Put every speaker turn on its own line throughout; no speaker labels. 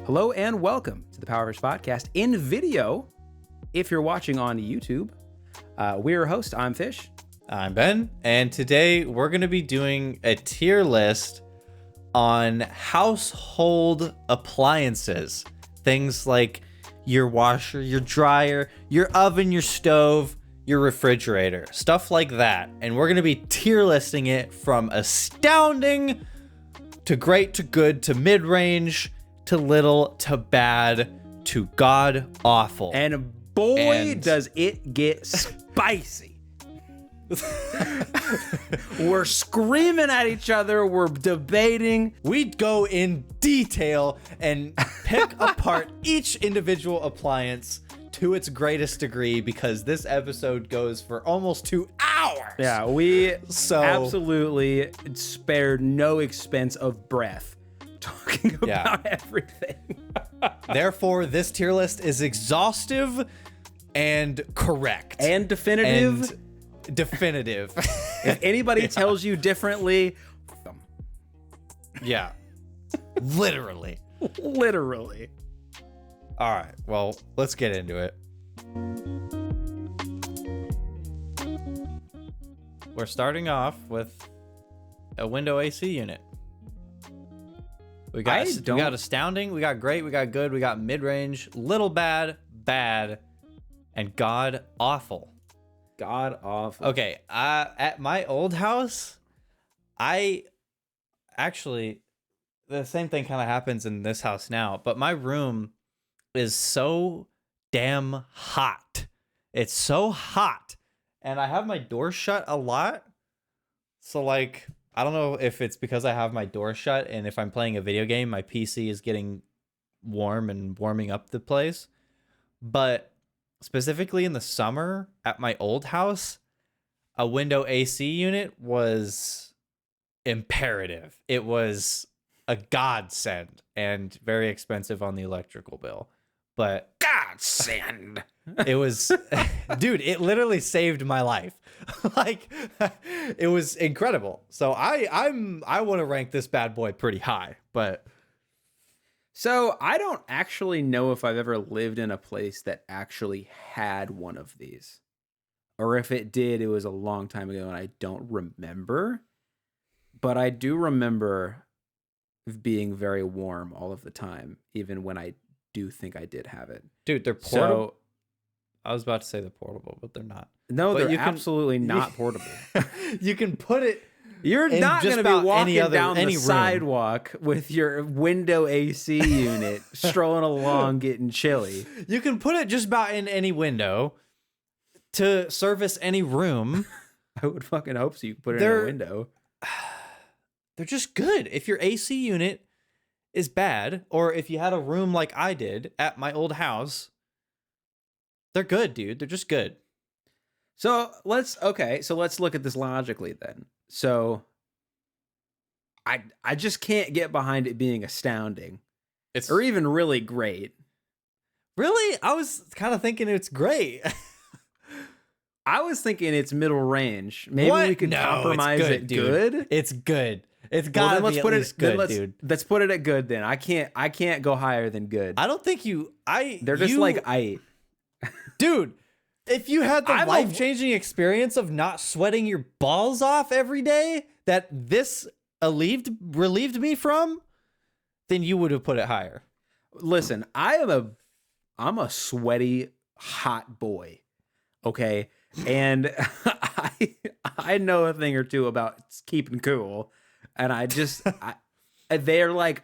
Hello and welcome to the Powerfish Podcast in video. If you're watching on YouTube, we're your host. I'm Fish.
I'm Ben, and today we're going to be doing a tier list on household appliances. Things like your washer, your dryer, your oven, your stove, your refrigerator, stuff like that. And we're going to be tier listing it from astounding to great to good to mid-range to little to bad to god awful.
And boy, does it get spicy. We're screaming at each other. We're debating.
We'd go in detail and pick apart each individual appliance to its greatest degree because this episode goes for almost 2 hours.
Yeah, we absolutely spared no expense of breath talking about everything.
Therefore, this tier list is exhaustive and correct.
And definitive.
And definitive.
If anybody tells you differently, fuck them.
Yeah. Literally.
Literally.
All right. Well, let's get into it. We're starting off with a window AC unit. We got astounding, we got great, we got good, we got mid-range, little bad, bad, and god awful.
God awful.
Okay, at my old house, the same thing kind of happens in this house now, but my room is so damn hot. It's so hot, and I have my door shut a lot. So like, I don't know if it's because I have my door shut and if I'm playing a video game, my PC is getting warm and warming up the place. But specifically in the summer at my old house, a window AC unit was imperative. It was a godsend and very expensive on the electrical bill. But
godsend.
It was, dude, it literally saved my life. Like, it was incredible. So I want to rank this bad boy pretty high, but.
So I don't actually know if I've ever lived in a place that actually had one of these, or if it did, it was a long time ago and I don't remember, but I do remember being very warm all of the time, even when I do think I did have it.
Dude, they're portable. So, I was about to say they're portable, but they're not.
No, they're absolutely not portable.
You can put it.
You're not going to be walking down the
room.
sidewalk with your window AC unit, strolling along, getting chilly.
You can put it just about in any window to service any room.
I would fucking hope so. You put it in a window.
They're just good. If your AC unit is bad, or if you had a room like I did at my old house, they're good, dude. They're just good.
So let's look at this logically then. So I just can't get behind it being astounding. Or even really great.
Really? I was kind of thinking it's great.
I was thinking it's middle range. Maybe we could compromise it good.
It's good. It's gotta be at least good, dude.
Let's put it at good then. I can't go higher than good.
I don't think
they're just like I.
Dude, if you had the life-changing experience of not sweating your balls off every day that this relieved me from, then you would have put it higher.
Listen, I'm a sweaty, hot boy. Okay. And I know a thing or two about keeping cool. And they're like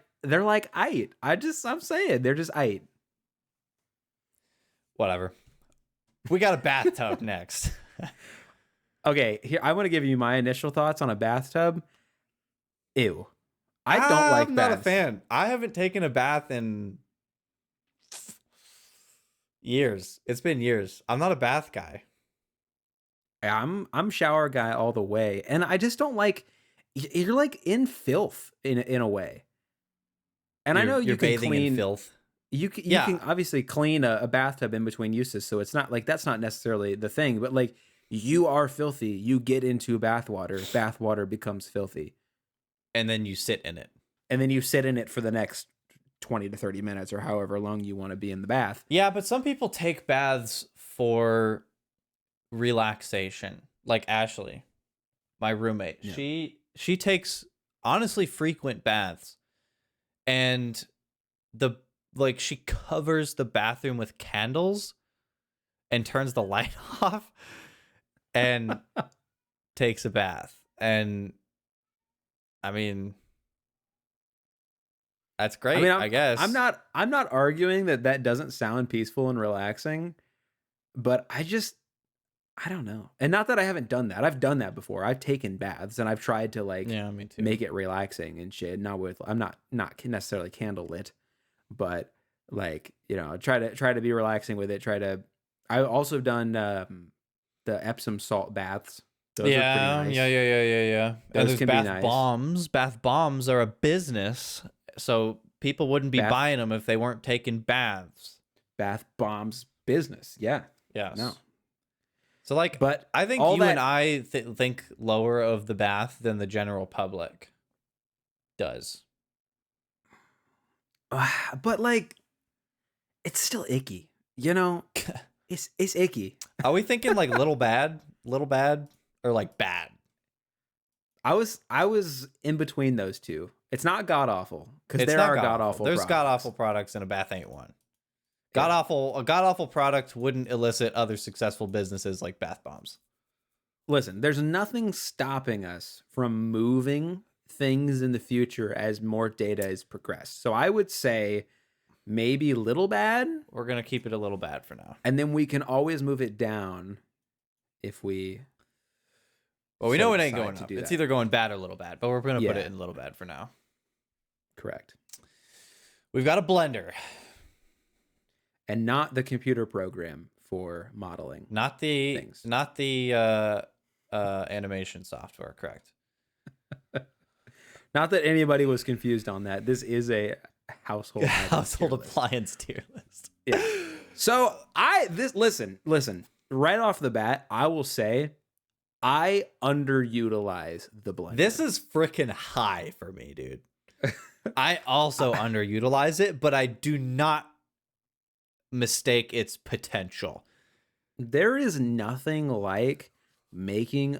aight. I'm saying they're just aight.
Whatever. We got a bathtub next.
Okay, here I want to give you my initial thoughts on a bathtub. Ew. I don't like baths. I'm
not a fan. I haven't taken a bath in years. It's been years. I'm not a bath guy.
I'm shower guy all the way. And I just don't like, you're like in filth in a way. And I know you can clean
in filth.
You can obviously clean a bathtub in between uses, so it's not like that's not necessarily the thing, but like you are filthy. You get into bathwater becomes filthy.
And then you sit in it.
And then you sit in it for the next 20 to 30 minutes or however long you want to be in the bath.
Yeah, but some people take baths for relaxation. Like Ashley, my roommate.
Yeah.
She takes honestly frequent baths, and the like she covers the bathroom with candles and turns the light off and takes a bath. And I mean, that's
I
great,
mean,
I guess.
I'm not arguing that that doesn't sound peaceful and relaxing, but I don't know. And not that I haven't done that. I've done that before. I've taken baths and I've tried to like
Yeah, me too.
make it relaxing and shit. Not with I'm not necessarily candle lit, but like, you know, try to be relaxing with it. I've also done the Epsom salt baths. Those are pretty
Yeah,
nice.
yeah. And
Those
there's
can be
bath
nice.
bombs. Bath bombs are a business, so people wouldn't be
Bath
buying them if they weren't taking baths.
bath bombs business. Yeah.
Yes.
No.
So like,
But
I think
all
you
that
and I think lower of the bath than the general public does.
but like it's still icky. You know? It's icky.
Are we thinking like little bad, or like bad?
I was in between those two. It's not god awful because
It's
there
not
are
god
god
awful.
awful.
There's god awful products, and a bath ain't one. God awful. A god awful product wouldn't elicit other successful businesses like bath bombs.
Listen, there's nothing stopping us from moving things in the future as more data is progressed. So I would say maybe little bad,
We're gonna keep it a little bad for now.
and then we can always move it down if we.
Well, we
so
know it ain't
decide
going
to
up.
do
It's
that.
either going bad or little bad, but we're gonna put
Yeah.
it in little bad for now.
Correct.
We've got a blender,
And not the computer program for modeling.
not the
Things.
animation software. Correct.
Not that anybody was confused on that. This is a household item
Household
tier list.
appliance tier list.
Yeah. So listen. Right off the bat, I will say I underutilize the blender.
This is freaking high for me, dude. I also underutilize it, but I do not mistake its potential.
There is nothing like making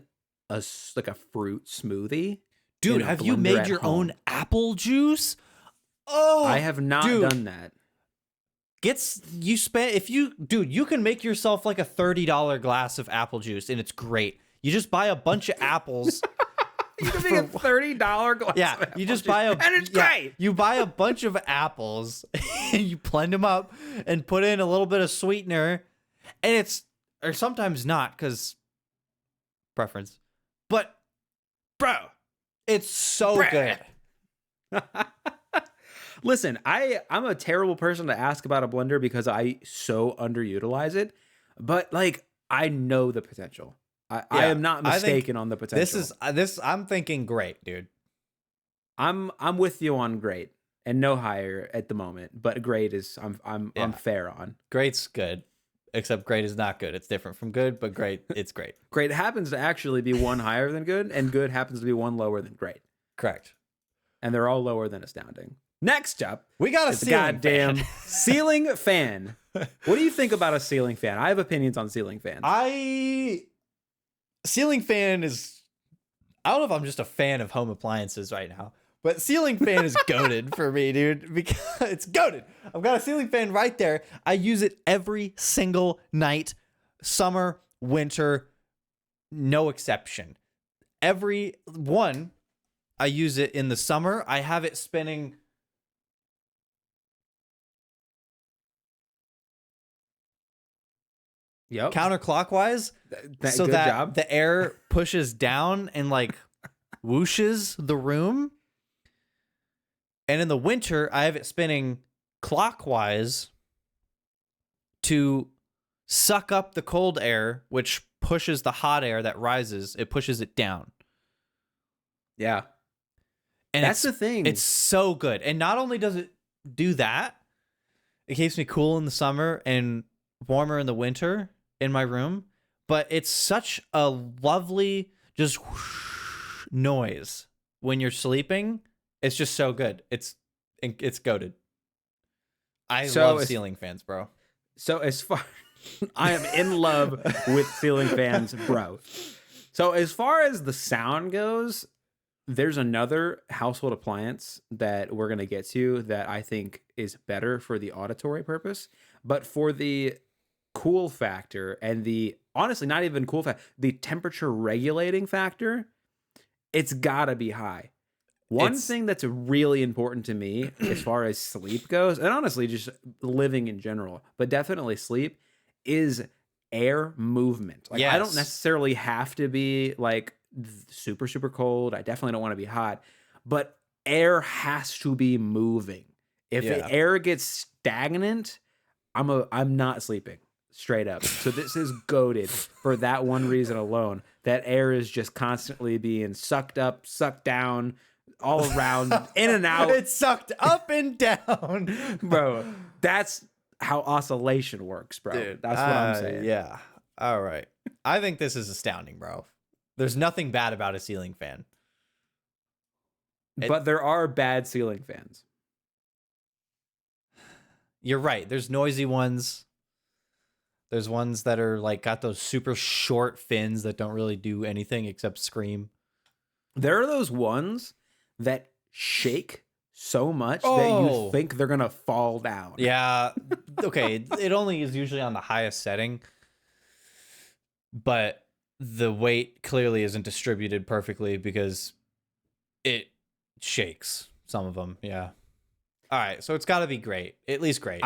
a fruit smoothie.
Dude,
in a
have you
blender
made
at
your
home.
own apple juice? Oh,
I have not
dude.
done that.
You can make yourself like a $30 glass of apple juice, and it's great. You just buy a bunch of apples.
You can make a $30 glass.
Yeah,
of
you just
apple
buy
juice, and it's great.
You buy a bunch of apples and you blend them up and put in a little bit of sweetener, and or sometimes not because preference, but bro, it's so
Bruh.
good.
Listen, I'm a terrible person to ask about a blender because I so underutilize it, but like I know the potential. I am not
I think
mistaken on the potential.
I'm thinking great, dude.
I'm with you on great and no higher at the moment, but great is I'm fair on.
Great's good, except great is not good. It's different from good, but great, it's great.
Great happens to actually be one higher than good, and good happens to be one lower than great,
Correct.
and they're all lower than astounding. Next up,
We got a
is the
ceiling
goddamn
fan.
ceiling fan. What do you think about a ceiling fan? I have opinions on ceiling fans.
Ceiling fan is, I don't know if I'm just a fan of home appliances right now, but ceiling fan is goated for me, dude, because it's goated. I've got a ceiling fan right there. I use it every single night, summer, winter, no exception. Every one, I use it in the summer. I have it spinning
Yep.
counterclockwise, so
good
that
job.
the air pushes down and like whooshes the room. And in the winter, I have it spinning clockwise to suck up the cold air, which pushes the hot air that rises. It pushes it down.
Yeah.
And
That's the thing.
It's so good. And not only does it do that, it keeps me cool in the summer and warmer in the winter in my room, but it's such a lovely just whoosh noise when you're sleeping. It's just so good. It's goated. I
So
love
as
ceiling fans, bro.
so as far I am in love with ceiling fans, bro. So as far as the sound goes, there's another household appliance that we're gonna get to that I think is better for the auditory purpose, but for the cool factor and the honestly not even cool factor, the temperature regulating factor, it's gotta be high. One
It's
thing that's really important to me as far as sleep goes, and honestly just living in general, but definitely sleep, is air movement. Like I don't
yes.
necessarily have to be like super super cold. I definitely don't want to be hot, but air has to be moving. If
Yeah.
air gets stagnant, I'm not sleeping straight up. So this is goaded for that one reason alone. That air is just constantly being sucked up, sucked down, all around, in and out,
It sucked up and down.
bro. That's how oscillation works, bro.
Dude,
That's what I'm saying.
yeah. All right. I think this is astounding, bro. There's nothing bad about a ceiling fan. It,
But there are bad ceiling fans.
you're right. There's noisy ones. There's ones that are like got those super short fins that don't really do anything except scream.
There are those ones that shake so much that you
Oh,
think they're gonna fall down.
yeah. Okay. It only is usually on the highest setting, but the weight clearly isn't distributed perfectly because it shakes some of them. Yeah. All right. So it's got to be great. At least great.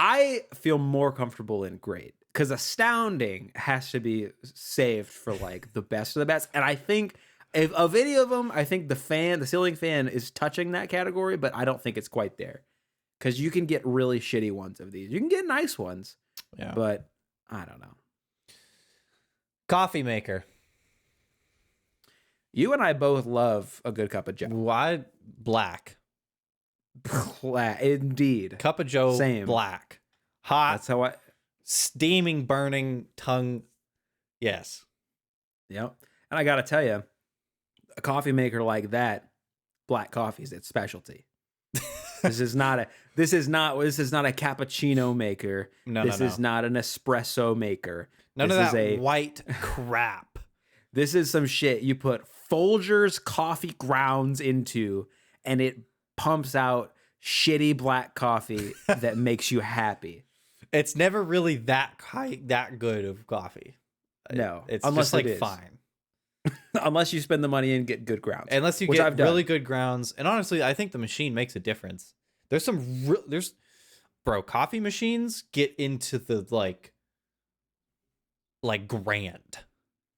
I feel more comfortable in great because astounding has to be saved for like the best of the best. And I think if of any of them, I think the ceiling fan is touching that category, but I don't think it's quite there because you can get really shitty ones of these. You can get nice ones,
Yeah.
but I don't know.
Coffee maker.
You and I both love a good cup of Joe.
Why black?
Indeed.
Cup of Joe.
Same.
Black. Hot.
That's how I.
Steaming, burning tongue. Yes.
Yep. And I got to tell you, a coffee maker like that, black coffee is its specialty. This is not a cappuccino maker.
No,
This
no,
is
no.
not an espresso maker.
None
This
of
is
that white crap.
This is some shit you put Folgers coffee grounds into, and it pumps out shitty black coffee that makes you happy.
It's never really that good of coffee.
No,
It's
unless
just like
it is.
fine.
Unless you spend the money and get good grounds.
Unless you
which
get
I've done.
really good grounds. And honestly, I think the machine makes a difference. Bro, coffee machines get into the like grand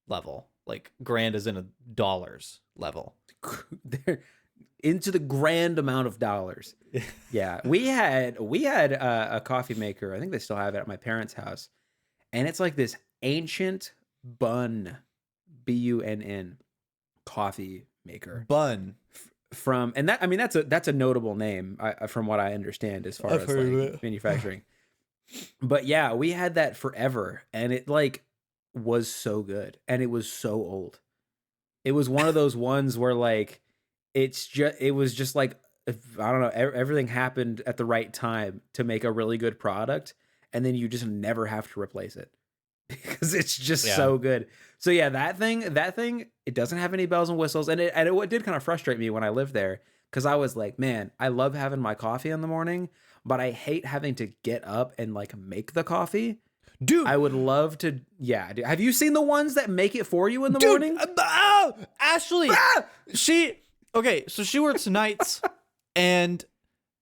level. Like grand is in a dollars level.
They're into the grand amount of dollars. Yeah, we had a coffee maker. I think they still have it at my parents' house, and it's like this ancient Bunn, Bunn, coffee maker
Bun.
from, and that I mean that's a notable name from what I understand as far
I've
as
heard of
like
it.
manufacturing. But yeah, we had that forever, and it like was so good, and it was so old. It was one of those ones where like it was just like I don't know, everything happened at the right time to make a really good product, and then you just never have to replace it because it's just
Yeah.
so good. So yeah, that thing, it doesn't have any bells and whistles, and it did kind of frustrate me when I lived there because I was like, man, I love having my coffee in the morning, but I hate having to get up and like make the coffee.
Dude,
I would love to. Yeah, dude. Have you seen the ones that make it for you in the
dude,
morning?
Ashley, so she works nights, and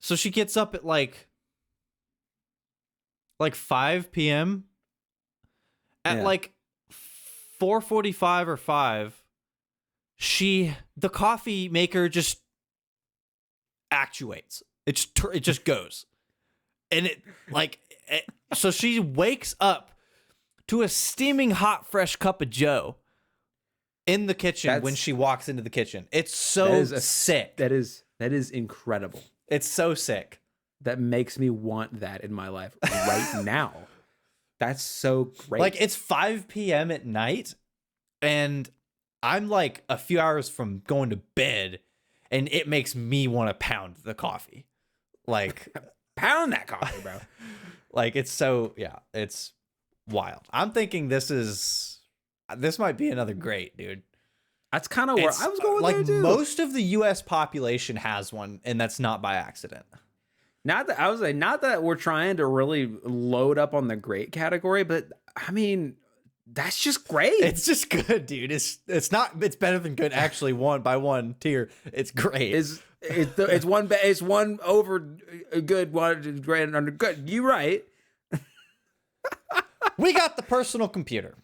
so she gets up at like 5 p.m. At
Yeah.
like 4:45 or 5, the coffee maker just actuates. It just goes, and so she wakes up to a steaming hot fresh cup of Joe in the kitchen when she walks into the kitchen. It's so sick.
That is incredible.
It's so sick.
That makes me want that in my life right now. That's so great.
Like it's 5 p.m. at night, and I'm like a few hours from going to bed, and it makes me want to pound the coffee. Like
Pound that coffee, bro.
Like it's so it's wild. I'm thinking this might be another great, dude.
That's kind of where
It's
I was going
like
there too.
most of the US population has one, and that's not by accident.
Not that I was like, not that we're trying to really load up on the great category, but I mean, that's just great.
It's just good, dude. It's better than good. Actually, one by one tier, it's great.
It's one over good, one great and under good. You right.
We got the personal computer.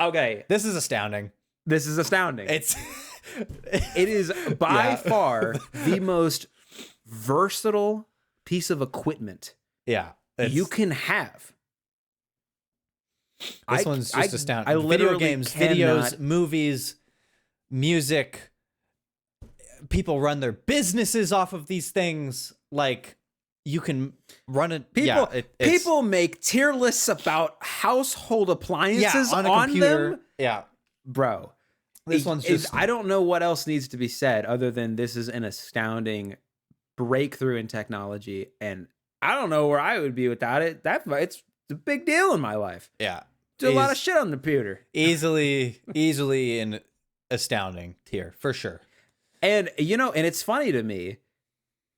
Okay,
This is astounding.
this is astounding.
It's
It is by
Yeah.
far the most versatile piece of equipment
yeah.
you can have.
This one's just astounding.
I
Video
literally
games,
cannot-
videos, movies, music. People run their businesses off of these things. Like you can run it.
People make tier lists about household appliances
on a
on
computer.
them,
Yeah,
bro.
this one's just.
I don't know what else needs to be said other than this is an astounding breakthrough in technology, and I don't know where I would be without it. It's a big deal in my life.
Yeah,
Do a lot of shit on the computer.
easily an astounding tier for sure.
And and it's funny to me,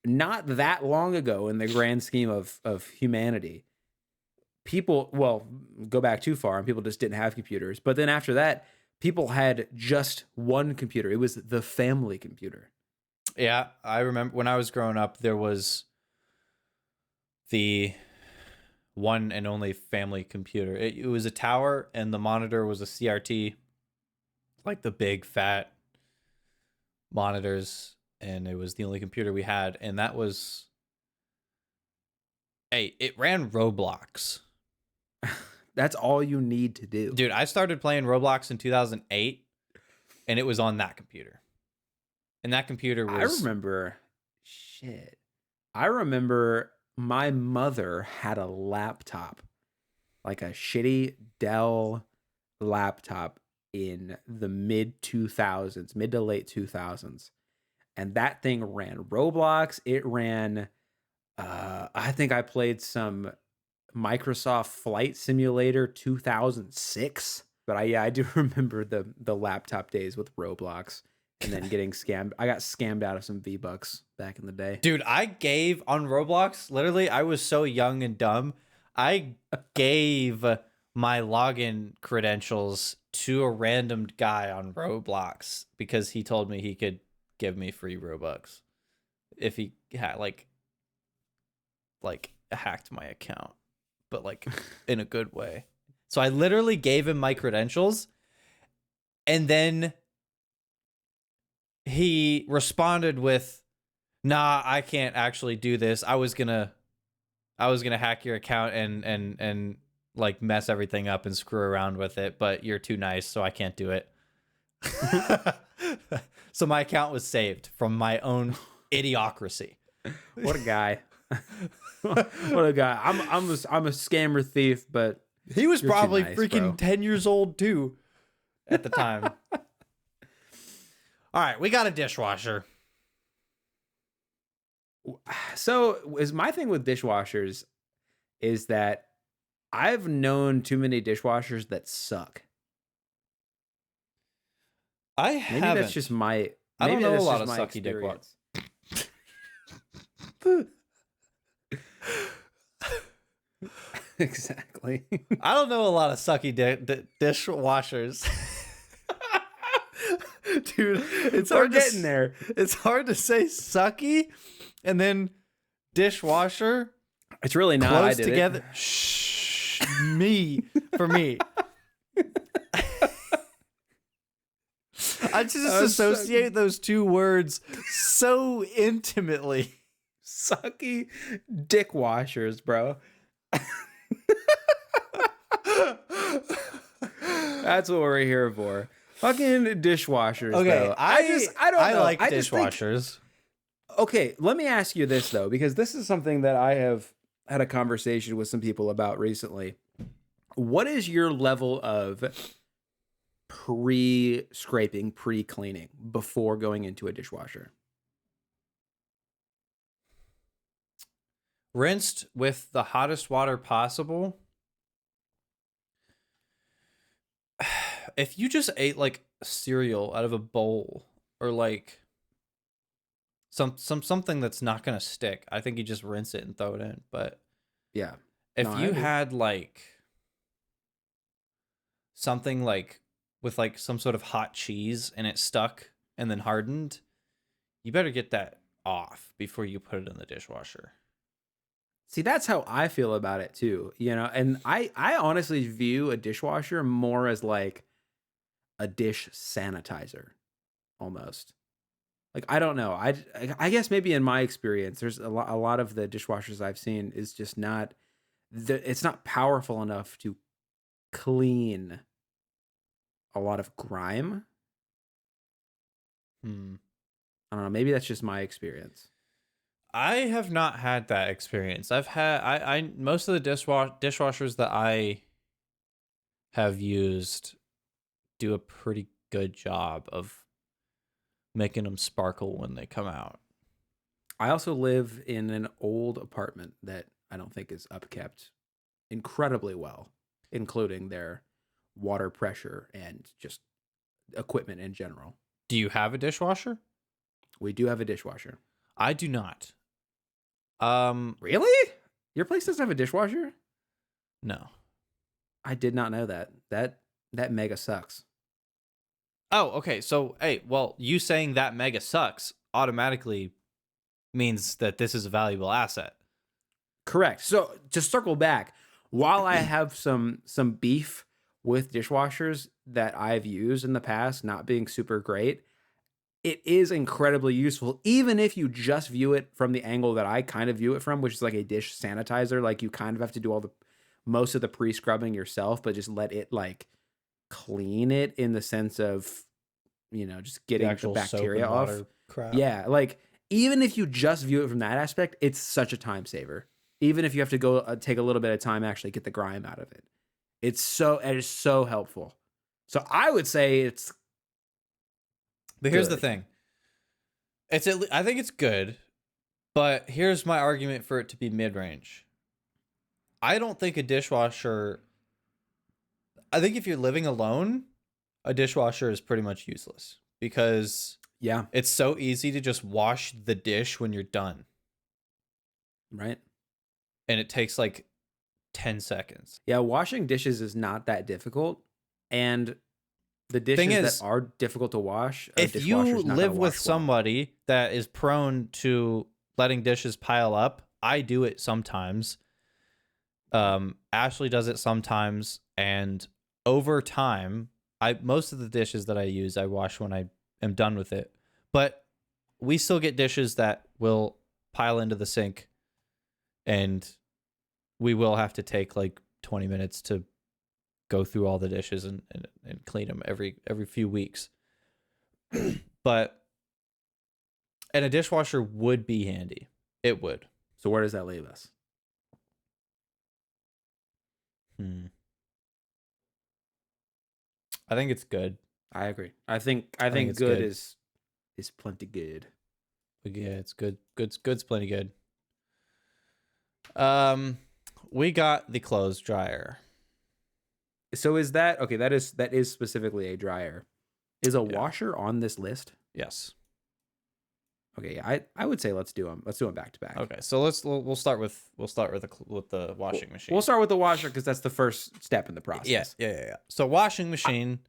not that long ago in the grand scheme of humanity, people, well, go back too far and people just didn't have computers. But then after that, people had just one computer. It was the family computer.
Yeah, I remember when I was growing up, there was the one and only family computer. It was a tower, and the monitor was a CRT, like the big fat monitors, and it was the only computer we had. And that was, hey, it ran Roblox.
That's all you need to do.
Dude, I started playing Roblox in 2008, and it was on that computer. And that computer was.
I remember my mother had a laptop, like a shitty Dell laptop in the mid to late 2000s. And that thing ran Roblox. It ran, I think I played some Microsoft Flight Simulator 2006. But I do remember the laptop days with Roblox. And then getting scammed. I got scammed out of some V-Bucks back in the day.
Dude, I gave on Roblox, literally, I was so young and dumb. I gave my login credentials to a random guy on Roblox because he told me he could give me free Robux if he had like hacked my account, but like in a good way. So I literally gave him my credentials, and then he responded with, "Nah, I can't actually do this. I was gonna hack your account and like mess everything up and screw around with it, but you're too nice, so I can't do it." So my account was saved from my own idiocracy.
What a guy! What a guy! I'm a scammer thief, but
He was
you're too
probably
nice,
freaking
bro.
10 years old too at the time. All right, we got a dishwasher.
So is my thing with dishwashers is that I've known too many dishwashers that suck.
I
Maybe
haven't.
that's just my.
I don't
maybe
know a
that's
lot
just
of
my
sucky
experience. Exactly.
I don't know a lot of sucky dishwashers. Dude, it's
We're
hard to
getting there.
It's hard to say sucky and then dishwasher
It's really not. I
close
did
together.
It.
Shh, me for me. I just associate those two words so intimately.
Sucky dick washers, bro. That's what we're here for. Fucking dishwashers.
Okay,
though. I don't know.
I like
I just think-
dishwashers.
Okay, let me ask you this though, because this is something that I have had a conversation with some people about recently. What is your level of pre-scraping, pre-cleaning before going into a dishwasher?
rinsed with the hottest water possible. If you just ate like cereal out of a bowl or like something that's not gonna stick, I think you just rinse it and throw it in. But
Yeah. No,
if
I
you
agree.
had like something like with like some sort of hot cheese and it stuck and then hardened, you better get that off before you put it in the dishwasher.
See, that's how I feel about it too, you know. And I honestly view a dishwasher more as like a dish sanitizer almost. Like I don't know. I guess maybe in my experience there's a lot of the dishwashers I've seen is just not it's not powerful enough to clean a lot of grime.
Hmm.
I don't know, maybe that's just my experience.
I have not had that experience. I've had I most of the dishwashers that I have used do a pretty good job of making them sparkle when they come out.
I also live in an old apartment that I don't think is upkept incredibly well, including their water pressure and just equipment in general.
Do you have a dishwasher?
We do have a dishwasher.
I do not. Um,
Really? Your place doesn't have a dishwasher?
no.
I did not know that. That mega sucks.
Oh, okay. So, hey, well, you saying that mega sucks automatically means that this is a valuable asset.
Correct. So to circle back, while I have some beef with dishwashers that I've used in the past not being super great, it is incredibly useful, even if you just view it from the angle that I kind of view it from, which is like a dish sanitizer. Like you kind of have to do all the most of the pre-scrubbing yourself, but just let it like clean it in the sense of, just
The
getting the
actual soap
bacteria
and
off.
water crap.
Yeah, like even if you just view it from that aspect, it's such a time saver. Even if you have to go take a little bit of time to actually get the grime out of it. It is so helpful. So I would say it's
But here's the
good.
thing. I think it's good, but here's my argument for it to be mid-range. I don't think a dishwasher I think if you're living alone, a dishwasher is pretty much useless because
Yeah,
it's so easy to just wash the dish when you're done.
right?
And it takes like 10 seconds.
Yeah, washing dishes is not that difficult. And the
Thing
dishes that
is,
are difficult to wash, a
if you
dishwasher's not going
live
to
with
wash well.
somebody that is prone to letting dishes pile up, I do it sometimes. Ashley does it sometimes, and over time, I most of the dishes that I use, I wash when I am done with it. But we still get dishes that will pile into the sink, and we will have to take like 20 minutes to go through all the dishes and clean them every few weeks. But and a dishwasher would be handy. It would.
So where does that leave us?
Hmm. I think it's good.
I agree. I
I think
think
it's
good
good.
is plenty good.
But yeah, it's good. Good's plenty good. Um, we got the clothes dryer.
So is that okay, that is specifically a dryer. Is a
Yeah.
washer on this list?
Yes.
Okay, yeah, I would say let's do them. Let's do them back to back.
Okay. So we'll start with the washing
We'll
machine.
start with the washer because that's the first step in the
Yeah.
process.
Yeah. So washing machine.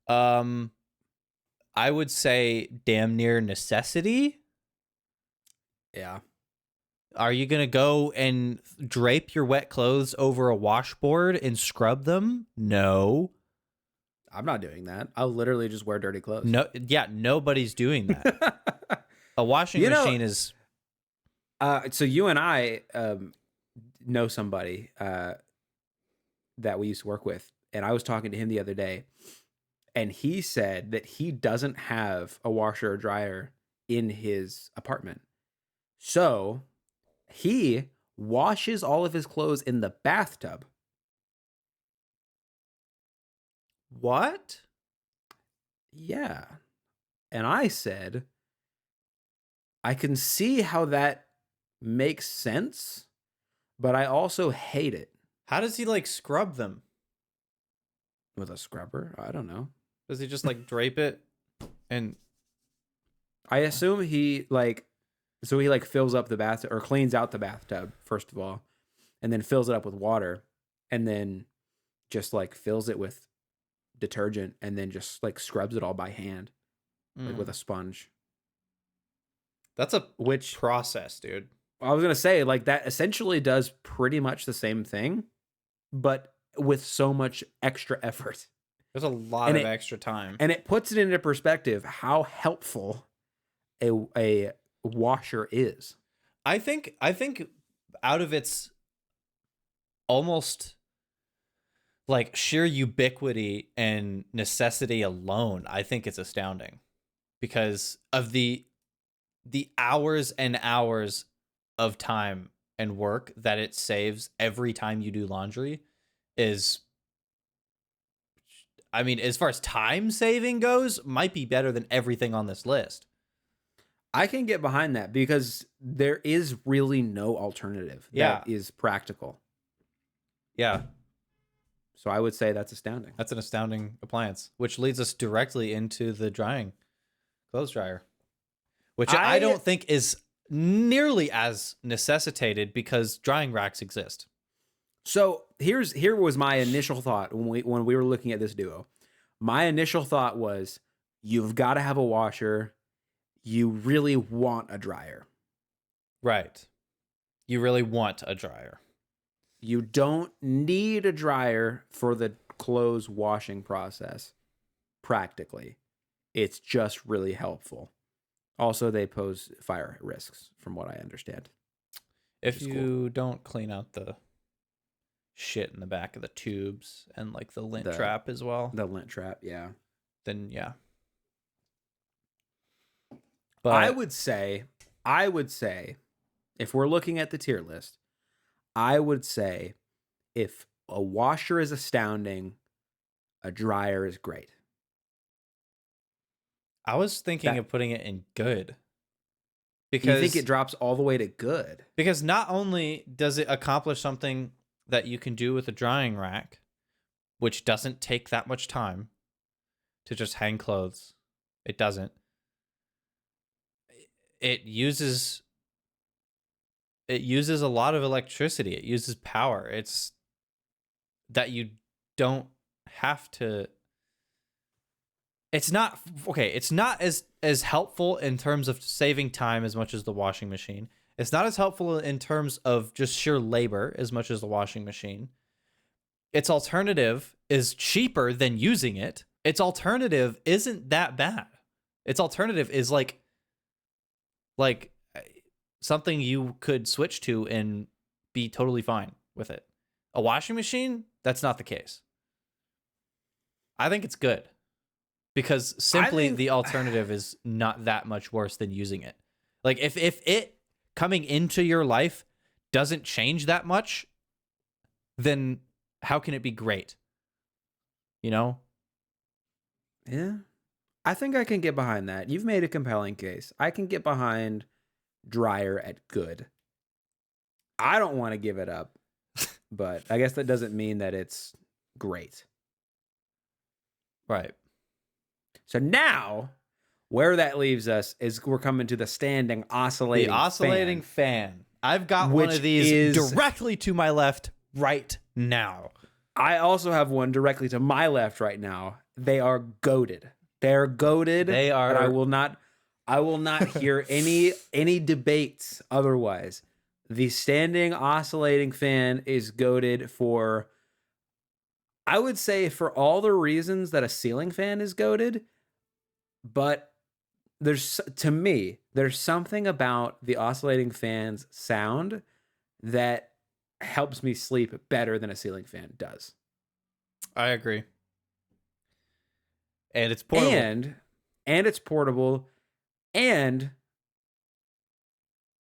Um, I would say damn near necessity.
Yeah.
Are you gonna go and drape your wet clothes over a washboard and scrub them? No.
I'm not doing that. I'll literally just wear dirty clothes.
No. Yeah. Nobody's doing that. A washing
you know,
machine is
so you and I know somebody that we used to work with, and I was talking to him the other day, and he said that he doesn't have a washer or dryer in his apartment. So he washes all of his clothes in the bathtub.
what?
Yeah. And I said, I can see how that makes sense but I also hate it
How does he like scrub them?
with a scrubber. I don't know.
Does he just like drape it and
I assume he like so he like fills up the bath or cleans out the bathtub first of all, and then fills it up with water, and then just like fills it with detergent, and then just like scrubs it all by hand, like with
Mm.
a sponge.
That's a
Which
process, dude.
I was gonna say, like that essentially does pretty much the same thing, but with so much extra effort,
There's a lot
and
of
it
extra time.
and it puts it into perspective how helpful a washer is.
I think out of its almost like sheer ubiquity and necessity alone, I think it's astounding because of the hours and hours of time and work that it saves every time you do laundry is, I mean, as far as time saving goes, might be better than everything on this list.
I can get behind that because there is really no alternative that
Yeah.
is practical.
Yeah.
So I would say that's astounding.
That's an astounding appliance, which leads us directly into the drying clothes dryer, which I
I
don't think is nearly as necessitated because drying racks exist.
So here was my initial thought when we were looking at this duo. My initial thought was you've got to have a washer. You really want a dryer.
Right. You really want a dryer.
You don't need a dryer for the clothes washing process practically. It's just really helpful. Also, they pose fire risks from what I understand.
If
Which is
you don't clean out the shit in the back of the tubes and like the lint
The
trap as well,
the lint trap, yeah.
then yeah.
I
But
would say, I would say, if we're looking at the tier list, I would say if a washer is astounding, a dryer is great.
I was thinking
That
of putting it in good
you think
because
it drops all the way to good.
not only does it accomplish something that you can do with a drying rack, which doesn't take that much time to just hang clothes. It doesn't. It uses a lot of electricity. It uses power. It's that you don't have to, it's not okay, it's not as helpful in terms of saving time as much as the washing machine. It's not as helpful in terms of just sheer labor as much as the washing machine. Its alternative is cheaper than using it. Its alternative isn't that bad. Its alternative is like something you could switch to and be totally fine with it. A washing machine, that's not the case. I think it's good because
I
simply
think
the alternative is not that much worse than using it. Like if it coming into your life doesn't change that much, then how can it be great? You know?
yeah. I think I can get behind that. You've made a compelling case. I can get behind dryer at good. I don't want to give it up, but I guess that doesn't mean that it's great.
Right.
So now, where that leaves us is we're coming to the standing
The
oscillating
oscillating
fan,
fan. I've got one
which
of these
is
directly to my left right now.
I also have one directly to my left right now. They are goaded. They're goaded.
They are.
And I will not hear any debates otherwise. The standing oscillating fan is goaded for, I would say, for all the reasons that a ceiling fan is goaded, but to me, there's something about the oscillating fan's sound that helps me sleep better than a ceiling fan does.
I agree. And it's portable.
And it's portable, and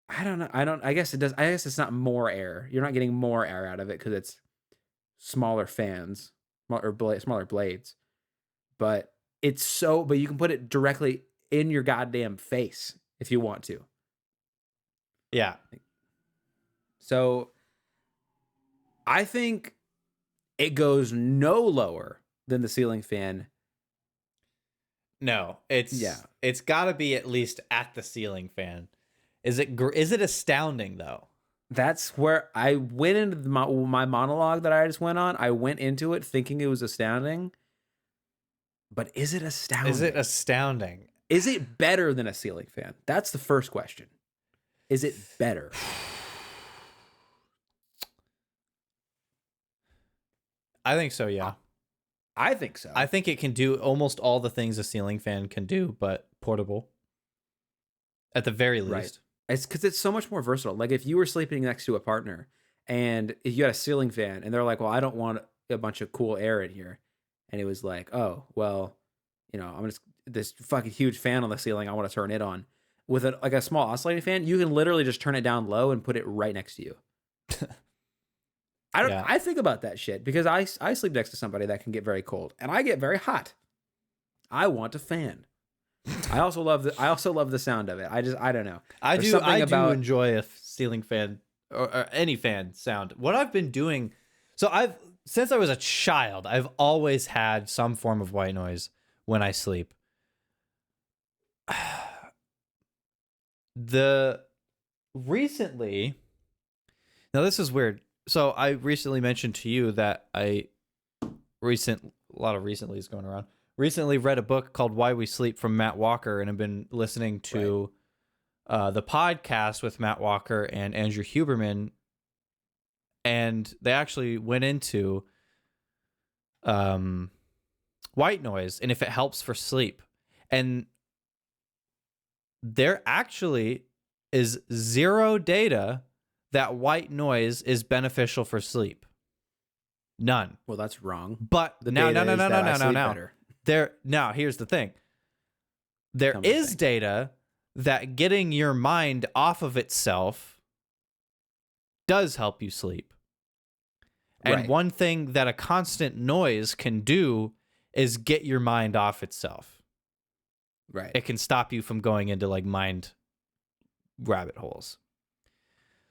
I don't know. I guess it does. I guess it's not more air. You're not getting more air out of it because it's smaller fans or smaller blades. But it's so. But you can put it directly in your goddamn face if you want to.
Yeah.
So I think it goes no lower than the ceiling fan.
No,
Yeah.
it's got to be at least at the ceiling fan. Is it astounding though?
That's where I went into my monologue that I just went on. I went into it thinking it was astounding, but is it
Is it
astounding?
astounding?
Is it better than a ceiling fan? That's the first question. Is it better?
I think so,
I
yeah.
I think
I
so.
think it can do almost all the things a ceiling fan can do, but portable at the very
Right.
least.
It's because it's so much more versatile. Like if you were sleeping next to a partner and if you had a ceiling fan and they're like, well, I don't want a bunch of cool air in here. And it was like, oh, well, I'm just this fucking huge fan on the ceiling. I want to turn it on. With like a small oscillating fan, you can literally just turn it down low and put it right next to you.
Yeah.
I think about that shit because I sleep next to somebody that can get very cold and I get very hot. I want a fan. I also love the sound of it. I don't know. There's something
I do
about
enjoy a ceiling fan or any fan sound. What I've been doing, so I've since I was a child, I've always had some form of white noise when I sleep. The recently, now this is weird. So I recently mentioned to you that a lot of recently is going around. Recently read a book called Why We Sleep from Matt Walker, and I've been listening
right,
to the podcast with Matt Walker and Andrew Huberman, and they actually went into um, white noise and if it helps for sleep. And there actually is zero data that white noise is beneficial for sleep. None.
well, that's wrong.
But
The
now, no,
data
no,
is
no, no,
that I
no, no,
sleep
no.
better.
Now, here's the thing. There
Tell me the
is
thing.
data that getting your mind off of itself does help you sleep. And
Right,
one thing that a constant noise can do is get your mind off itself.
right.
It can stop you from going into like mind rabbit holes.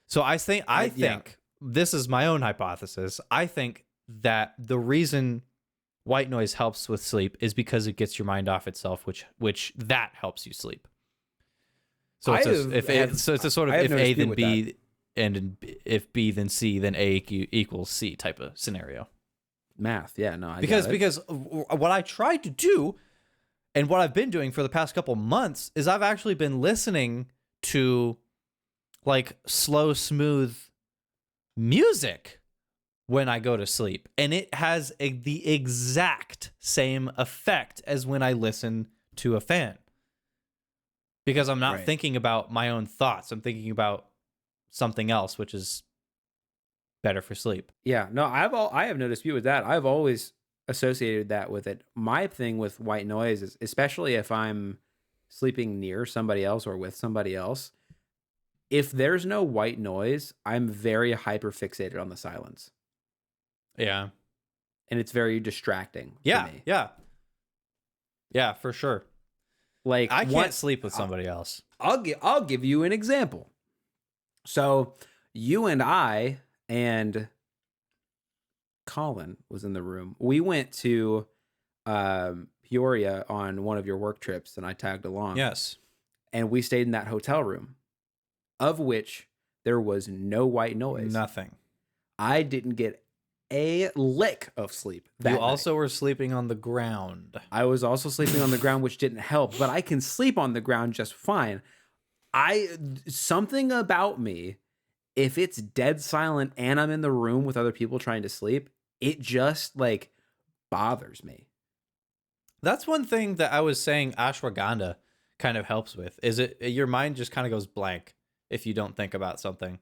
So I think
Yeah.
this is my own hypothesis. I think that the reason white noise helps with sleep is because it gets your mind off itself, which that helps you sleep. So it's a sort of
I have
if
no
A
dispute
then
with that.
B and if B then C then A equals C type of scenario.
Math, yeah, no, I got
Because
it.
what I tried to do and what I've been doing for the past couple months is I've actually been listening to like slow, smooth music when I go to sleep. And it has the exact same effect as when I listen to a fan. Because I'm not
Right.
thinking about my own thoughts. I'm thinking about something else, which is better for sleep.
Yeah, no, I have no dispute with that. I've always associated that with it. My thing with white noise is especially if I'm sleeping near somebody else or with somebody else, if there's no white noise, I'm very hyper fixated on the silence.
Yeah.
And it's very distracting for
Yeah.
me.
Yeah. Yeah, for sure.
Like
I can't
what
sleep with somebody else.
I'll give you an example. So you and I and Colin was in the room. We went to Peoria on one of your work trips and I tagged along.
Yes.
And we stayed in that hotel room, of which there was no white noise.
Nothing.
I didn't get a lick of sleep that
You
night.
also were sleeping on the ground.
I was also sleeping on the ground, which didn't help, but I can sleep on the ground just fine. Something about me, if it's dead silent and I'm in the room with other people trying to sleep, it just like bothers me.
That's one thing that I was saying ashwagandha kind of helps with. Is it your mind just kind of goes blank if you don't think about something.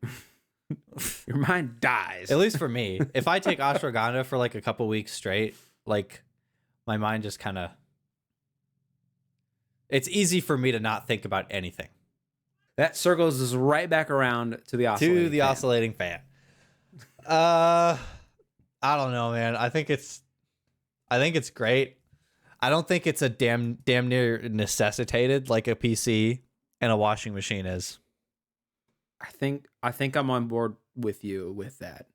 Your mind dies.
At least for me. If I take ashwagandha for like a couple weeks straight, like my mind just kind of it's easy for me to not think about anything.
That circles us right back around to the oscillating fan.
Oscillating fan. I don't know, man. I think it's great. I don't think it's a damn near necessitated like a PC and a washing machine is.
I think I'm on board with you with that.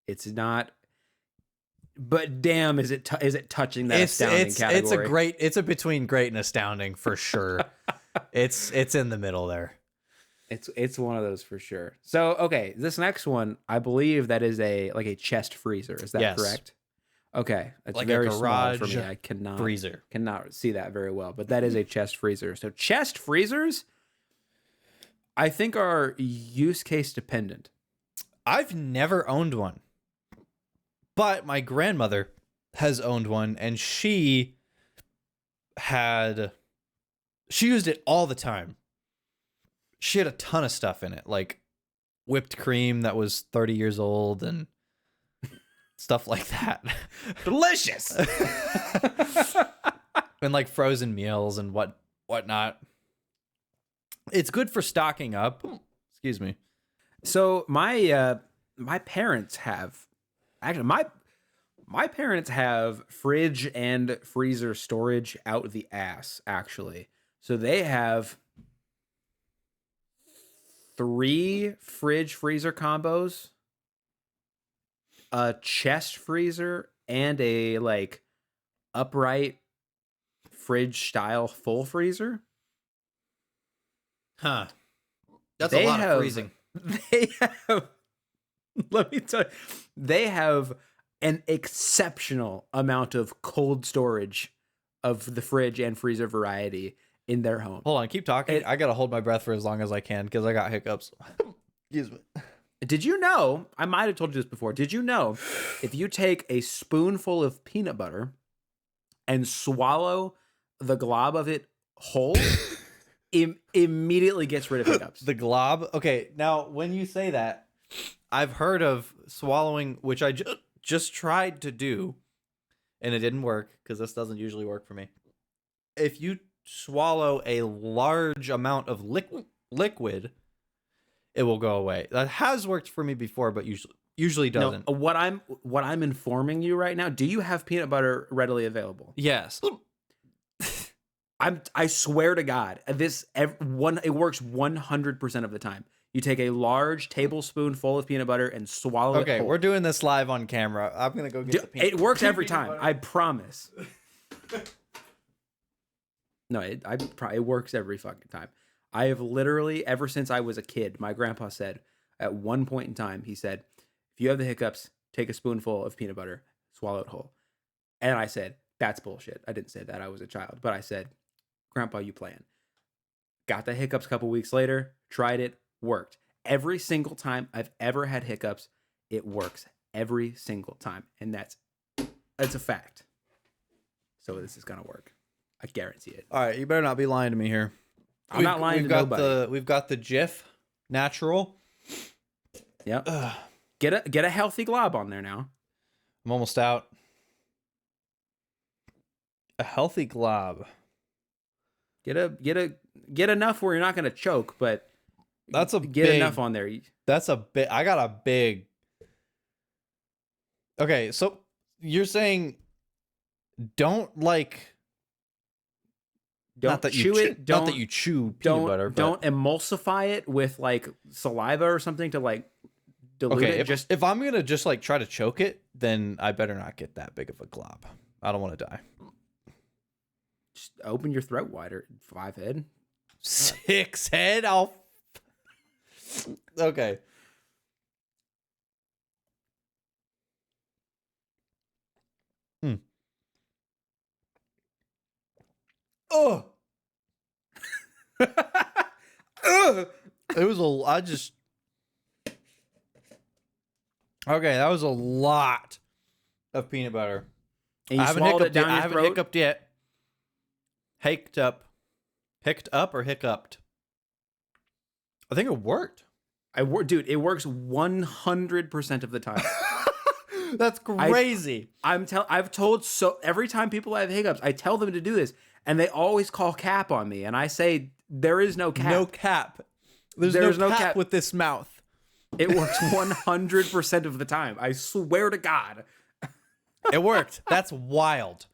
It's not, but damn, is it touching that
It's
astounding category?
it's a between great and astounding for sure. It's in the middle there.
It's one of those for sure. So okay, this next one, I believe that is a chest freezer. Is that
Yes.
correct? Okay, it's
Like a
very small for
garage
me. I cannot
freezer.
cannot see that very well, but that is a chest freezer. So chest freezers, I think, are use case dependent.
I've never owned one, but my grandmother has owned one, and she used it all the time. She had a ton of stuff in it, like whipped cream that was 30 years old and stuff like that.
Delicious.
And like frozen meals and whatnot. It's good for stocking up. Excuse me.
So my parents have actually my parents have fridge and freezer storage out the ass, actually. So they have 3 fridge freezer combos, a chest freezer, and a like upright fridge style full freezer.
Huh. That's
They
a lot
have-
of freezing.
They have, let me tell you, they have an exceptional amount of cold storage of the fridge and freezer variety in their home.
Hold on, keep talking. I gotta hold my breath for as long as I can because I got hiccups. Excuse me.
Did you know, I might have told you this before, did you know if you take a spoonful of peanut butter and swallow the glob of it whole, immediately gets rid of hiccups?
The glob. Okay, now when you say that, I've heard of swallowing, which I just tried to do, and it didn't work because this doesn't usually work for me. If you swallow a large amount of liquid, it will go away. That has worked for me before, but usually doesn't.
No, what I'm informing you right now, do you have peanut butter readily available?
Yes.
I swear to God, it works 100% of the time. You take a large tablespoonful of peanut butter and swallow it
Okay,
whole.
we're doing this live on camera. I'm gonna go get the peanut.
It works every
peanut
time.
butter.
I promise. No, it works every fucking time. I have literally, ever since I was a kid, my grandpa said at one point in time, he said, if you have the hiccups, take a spoonful of peanut butter, swallow it whole. And I said, that's bullshit. I didn't say that. I was a child. But I said, Grandpa, you playing. Got the hiccups a couple weeks later, tried it, worked. Every single time I've ever had hiccups, it works every single time. And that's a fact. So this is going to work. I guarantee it.
All right, you better not be lying to me here.
I'm not lying to nobody.
We've got the Jif natural.
Yep. Get a healthy glob on there now.
I'm almost out. A healthy glob.
Get enough where you're not going to choke, but
That's a
get
big,
enough on there.
That's a big. I got a big. Okay, so you're saying don't like.
Don't
not that
chew
you
it.
not that you chew peanut butter. But,
don't emulsify it with like saliva or something to like dilute
okay,
it.
if I'm gonna just like try to choke it, then I better not get that big of a glob. I don't want to die.
Just open your throat wider. 5 head.
6 head. I'll. Okay. Oh. It was I just. Okay, that was a lot of peanut butter.
And you
I haven't
swallowed
hiccuped
it down
yet. I
your
haven't
throat.
hiccuped yet. Hicked up. Hicked up or hiccuped? I think it worked.
Dude, it works 100% of the time.
That's crazy.
I've told every time people have hiccups, I tell them to do this, and they always call cap on me, and I say there is no cap.
No cap. There's no cap with this mouth.
It works 100% of the time. I swear to God.
It worked. That's wild.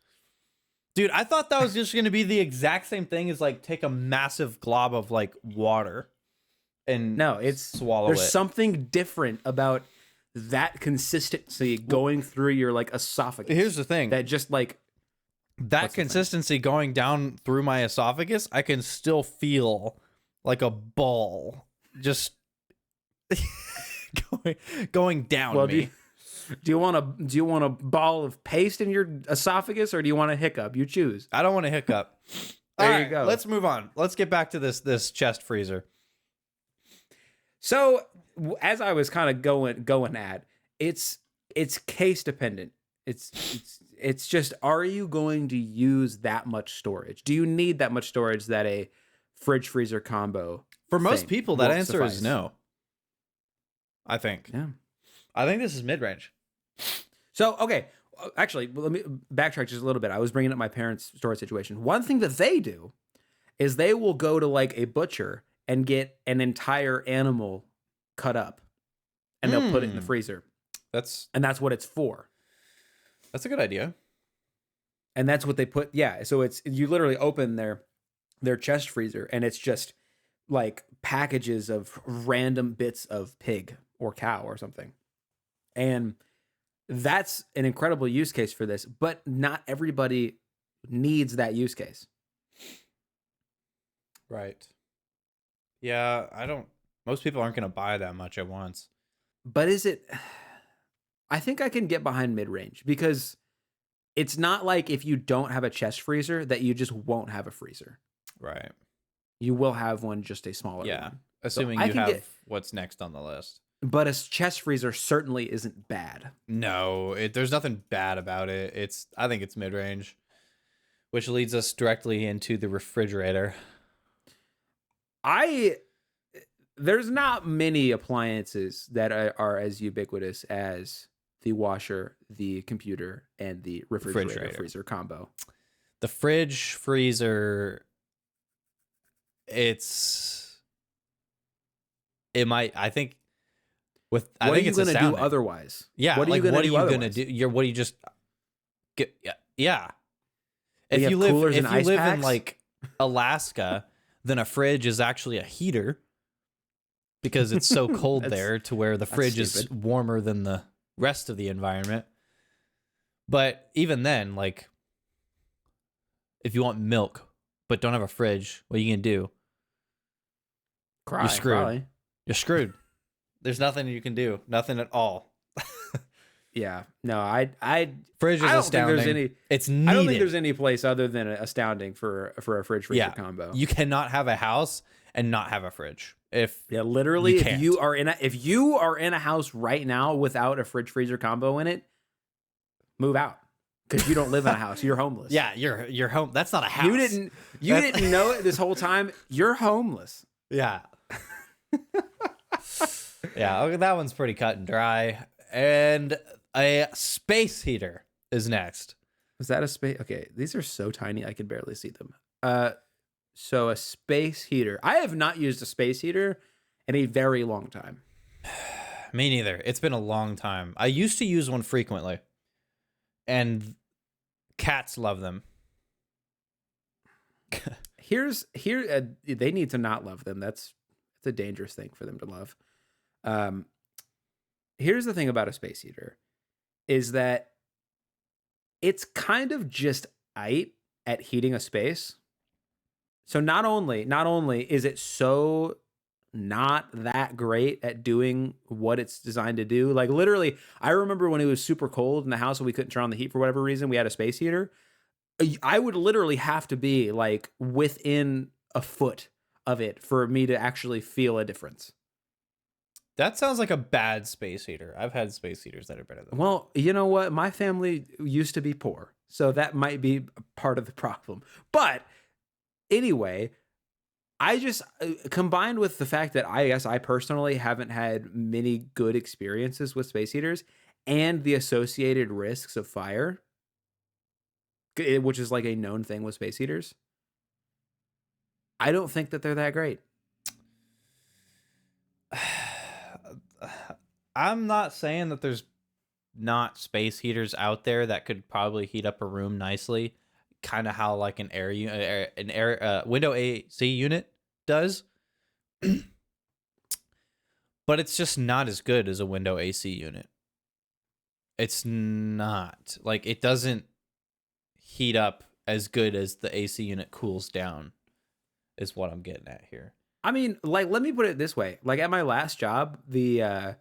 Dude, I thought that was just going to be the exact same thing as like take a massive glob of like water and
No, it's
swallow
there's
it.
something different about that consistency going through your like esophagus.
Here's the thing.
That just like
That
what's the thing?
consistency going down through my esophagus, I can still feel like a ball just going down
Well,
me.
do you want a ball of paste in your esophagus, or do you want a hiccup? You choose.
I don't want to hiccup.
There
All
you
right,
go.
let's move on. Let's get back to this chest freezer.
So as I was kind of going at, it's case dependent. It's just, are you going to use that much storage? Do you need that much storage that a fridge freezer combo
For most
thing
people, that
won't
answer
suffice?
is no. I think.
Yeah.
I think this is mid range.
So, okay, actually, let me backtrack just a little bit. I was bringing up my parents' storage situation. One thing that they do is they will go to like a butcher and get an entire animal cut up, and they'll put it in the freezer,
That's
and that's what it's for.
a good idea.
And that's what they put. Yeah, so it's, you literally open their chest freezer, and it's just like packages of random bits of pig or cow or something, and that's an incredible use case for this, but not everybody needs that use case.
Right. Yeah, most people aren't going to buy that much at once.
But is it, I think I can get behind mid-range, because it's not like if you don't have a chest freezer that you just won't have a freezer.
Right.
You will have one, just a smaller
Yeah.
one.
Assuming
I
you
can
have
get-
what's next on the list.
But a chest freezer certainly isn't bad.
No, there's nothing bad about it. I think it's mid range, which leads us directly into the refrigerator.
There's not many appliances that are as ubiquitous as the washer, the computer, and the refrigerator freezer combo.
The fridge freezer, I think
What
I
are
think
you
it's
going to do
astounding.
otherwise?
Yeah,
What are
like
you going to do
gonna
otherwise?
do? What do you just get? Yeah.
We
If
have
you live
coolers
if
and
you
ice
live in
packs?
like Alaska, then a fridge is actually a heater because it's so cold
That's-
there to where the fridge is
stupid.
warmer than the rest of the environment. But even then, like if you want milk but don't have a fridge, what are you gonna do?
Cry,
You're screwed.
probably.
You're screwed. There's nothing you can do. Nothing at all.
Yeah. No, I
Fridge is
I don't
astounding.
think there's any.
It's needed.
I don't think there's any place other than astounding for a fridge freezer combo.
You cannot have a house and not have a fridge.
Yeah, literally,
You
if
can't.
you are in a house right now without a fridge freezer combo in it, move out, because you don't live in a house. You're homeless.
Yeah, you're home. That's not a house.
You didn't know it this whole time. You're homeless.
Yeah. Yeah, okay, that one's pretty cut and dry. And a space heater is next.
Was that a space? Okay, these are so tiny I can barely see them. So a space heater. I have not used a space heater in a very long time.
Me neither. It's been a long time. I used to use one frequently. And cats love them.
They need to not love them. That's a dangerous thing for them to love. Here's the thing about a space heater is that it's kind of just at heating a space. So not only is it so not that great at doing what it's designed to do, like literally, I remember when it was super cold in the house and we couldn't turn on the heat for whatever reason, we had a space heater. I would literally have to be like within a foot of it for me to actually feel a difference.
That sounds like a bad space heater. I've had space heaters that are better than
Well, you know what? My family used to be poor, so that might be part of the problem. But anyway, I just combined with the fact that I guess I personally haven't had many good experiences with space heaters and the associated risks of fire, which is like a known thing with space heaters. I don't think that they're that great.
I'm not saying that there's not space heaters out there that could probably heat up a room nicely, kind of how like an window AC unit does. but it's just not as good as a window AC unit. It's not. Like, it doesn't heat up as good as the AC unit cools down, is what I'm getting at here.
I mean, like, let me put it this way. Like, at my last job, the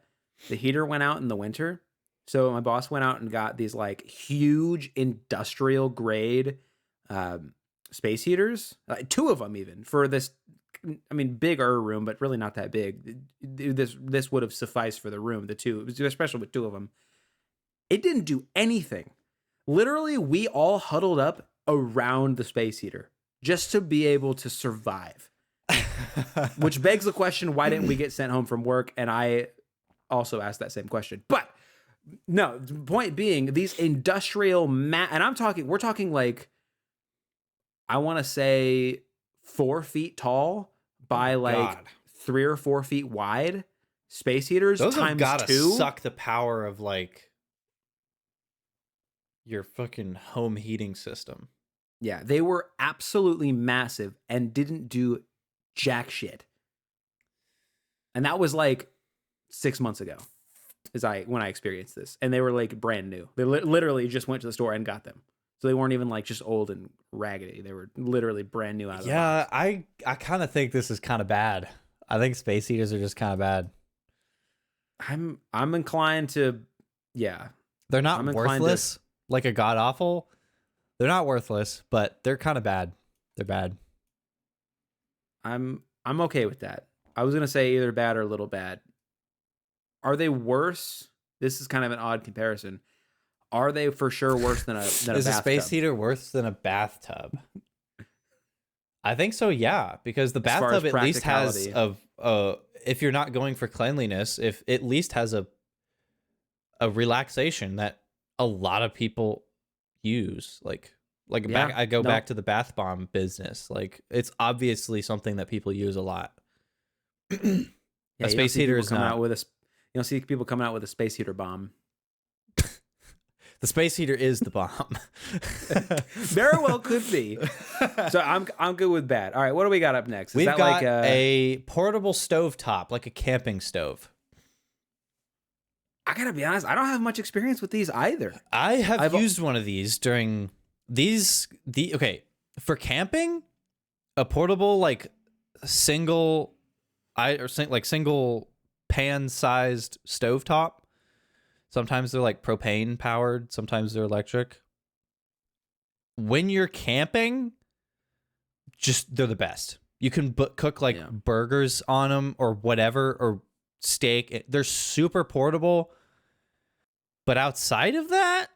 heater went out in the winter. So my boss went out and got these like huge industrial grade space heaters, two of them even for this. I mean, bigger room, but really not that big. This would have sufficed for the room. The two, especially with two of them, it didn't do anything. Literally, we all huddled up around the space heater just to be able to survive. Which begs the question, why didn't we get sent home from work? And I also asked that same question. But no, the point being, these industrial and we're talking like, I want to say 4 feet tall by like
God.
3 or 4 feet wide space heaters.
Those have
times
gotta
2.
suck the power of like your fucking home heating system.
Yeah, they were absolutely massive and didn't do jack shit. And that was like 6 months ago, when I experienced this, and they were like brand new. They literally just went to the store and got them, so they weren't even like just old and raggedy. They were literally brand new out of the box.
I kind of think this is kind of bad. I think space heaters are just kind of bad.
I'm inclined to, yeah.
They're not worthless, like a god awful. They're not worthless, but they're kind of bad. They're bad.
I'm okay with that. I was gonna say either bad or a little bad. Are they worse? This is kind of an odd comparison. Are they for sure worse than a bathtub?
Is a space heater worse than a bathtub? I think so, yeah, because the bathtub at least has if you're not going for cleanliness, if at least has a relaxation that a lot of people use. I go back to the bath bomb business. Like, it's obviously something that people use a lot.
Yeah,
a space heater is not.
You don't see people coming out with a space heater bomb.
The space heater is the bomb.
Very well could be. So I'm good with bad. All right, what do we got up next?
We've got like a portable stove top, like a camping stove.
I gotta be honest, I don't have much experience with these either.
I've used one of these during for camping, a portable like single pan sized stovetop. Sometimes they're like propane powered, sometimes they're electric. When you're camping, they're the best. You can cook like burgers on them or whatever, or steak. They're super portable. But outside of that,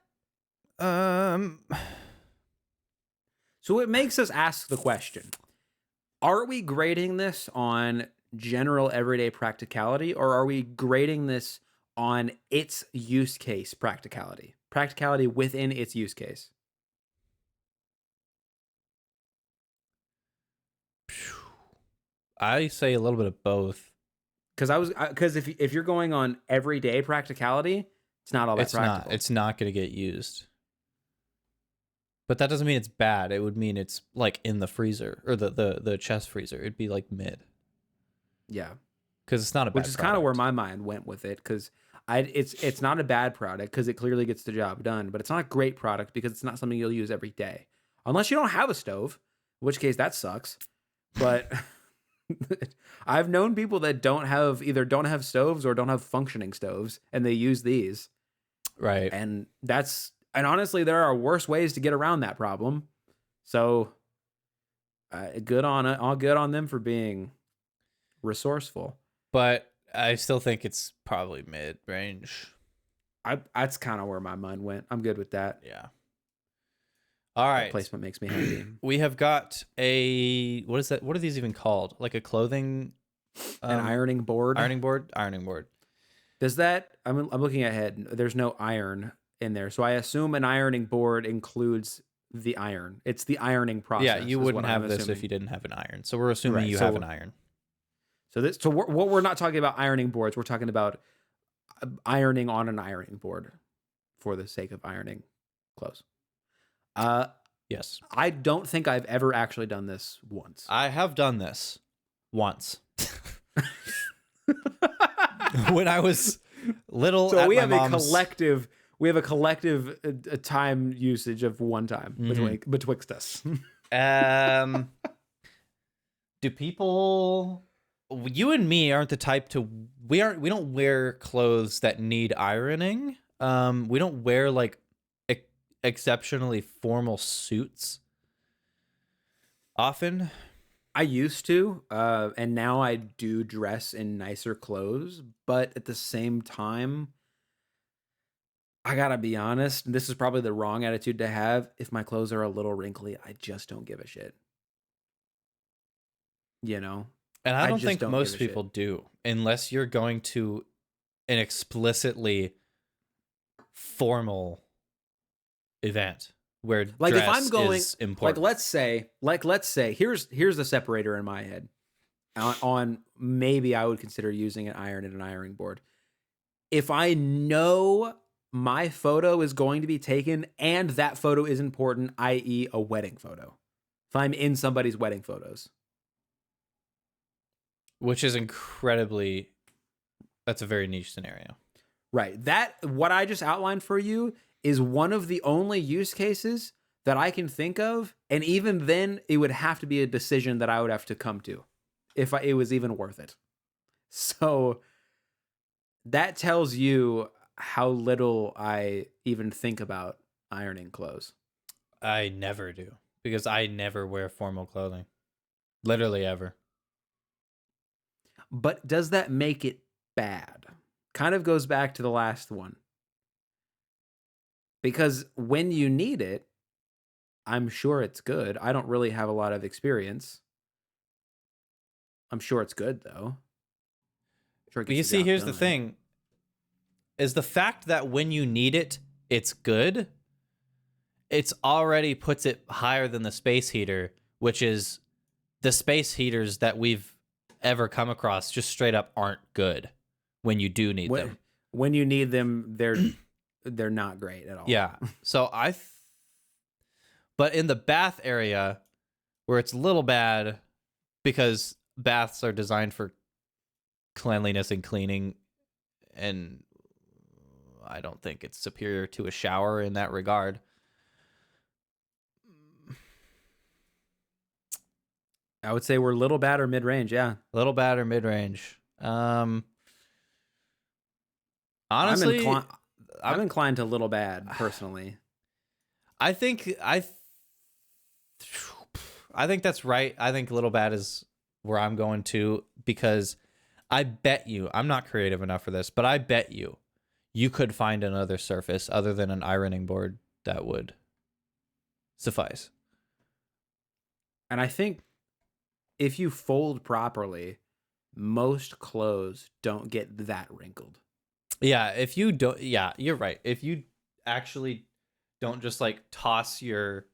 so it makes us ask the question, are we grading this on general everyday practicality, or are we grading this on its use case practicality within its use case?
I say a little bit of both.
Because if you're going on everyday practicality, it's not all that practical.
It's not going to get used. But that doesn't mean it's bad. It would mean it's like in the freezer or the chest freezer. It'd be like mid.
Yeah.
Because it's not a bad
Which is kind of where my mind went with it, because it's not a bad product because it clearly gets the job done, but it's not a great product because it's not something you'll use every day. Unless you don't have a stove, in which case that sucks. But I've known people that either don't have stoves or don't have functioning stoves, and they use these.
Right.
And honestly, there are worse ways to get around that problem. So good on them for being resourceful.
But I still think it's probably mid-range.
That's kind of where my mind went. I'm good with that.
Yeah. All right.
That placement makes me happy.
We have got what is that? What are these even called? Like a clothing...
an ironing board?
Ironing board? Ironing board.
Does that... I'm looking ahead. There's no iron in there. So I assume an ironing board includes the iron. It's the ironing process.
Yeah, you wouldn't have this if you didn't have an iron. So we're assuming you have an iron.
So what we're not talking about ironing boards. We're talking about ironing on an ironing board for the sake of ironing clothes.
Yes.
I don't think I've ever actually done this once.
I have done this once. when I was little
So
at
we
my
have a
mom's.
collective time usage of one time
Mhm.
betwixt us.
Um, do people? You and me aren't the type to. We don't wear clothes that need ironing. We don't wear like ex- exceptionally formal suits often.
I used to, and now I do dress in nicer clothes, but at the same time, I gotta be honest, this is probably the wrong attitude to have. If my clothes are a little wrinkly, I just don't give a shit. You know?
And I
I
don't
just
think
don't give
most
a
people
shit.
do, unless you're going to an explicitly formal event where
Like if I'm
dress
going
is important.
let's say here's the separator in my head on maybe I would consider using an iron and an ironing board. If I know my photo is going to be taken and that photo is important, i.e., a wedding photo. If I'm in somebody's wedding photos,
Which is incredibly, that's a very niche scenario.
right? That what I just outlined for you is one of the only use cases that I can think of, and even then, it would have to be a decision that I would have to come to if it was even worth it. So that tells you how little I even think about ironing clothes.
I never do because I never wear formal clothing. Literally ever.
But does that make it bad? Kind of goes back to the last one. Because when you need it, I'm sure it's good. I don't really have a lot of experience. I'm sure it's good though. Sure it
But
gets
you
the
see,
job
here's the
done.
thing is the fact that when you need it, it's good. It's already puts it higher than the space heater, which is the space heaters that we've ever come across just straight up aren't good when you do need them.
When you need them, they're not great at all.
Yeah. So but in the bath area where it's a little bad because baths are designed for cleanliness and cleaning, and I don't think it's superior to a shower in that regard.
I would say we're little bad or mid range. Yeah,
A little bad or mid range.
I'm
Honestly,
inclined. I'm
I'm
inclined to little bad personally.
I think I think that's right. I think little bad is where I'm going to because I bet you I'm not creative enough for this, but I bet you could find another surface other than an ironing board that would suffice.
And I think if you fold properly, most clothes don't get that wrinkled.
Yeah, if you don't, yeah, you're right. If you actually don't just like toss your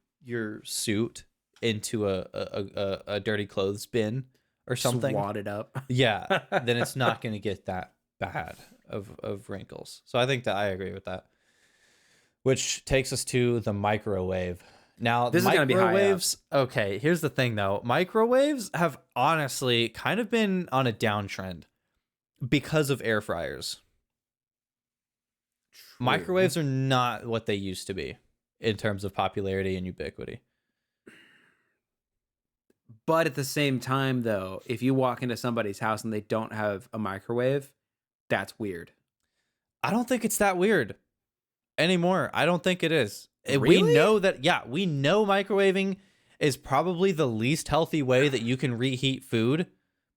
suit into a dirty clothes bin or something,
Swat it up.
yeah, then it's not going to get that bad of wrinkles. So I think that I agree with that. Which takes us to the microwave. Now,
This is gonna be high up.
microwaves, okay, here's the thing though. Microwaves have honestly kind of been on a downtrend because of air fryers.
True.
Microwaves are not what they used to be in terms of popularity and ubiquity.
But at the same time, though, if you walk into somebody's house and they don't have a microwave, that's weird.
I don't think it's that weird anymore. I don't think it is. We
Really?
know that, yeah, we know microwaving is probably the least healthy way that you can reheat food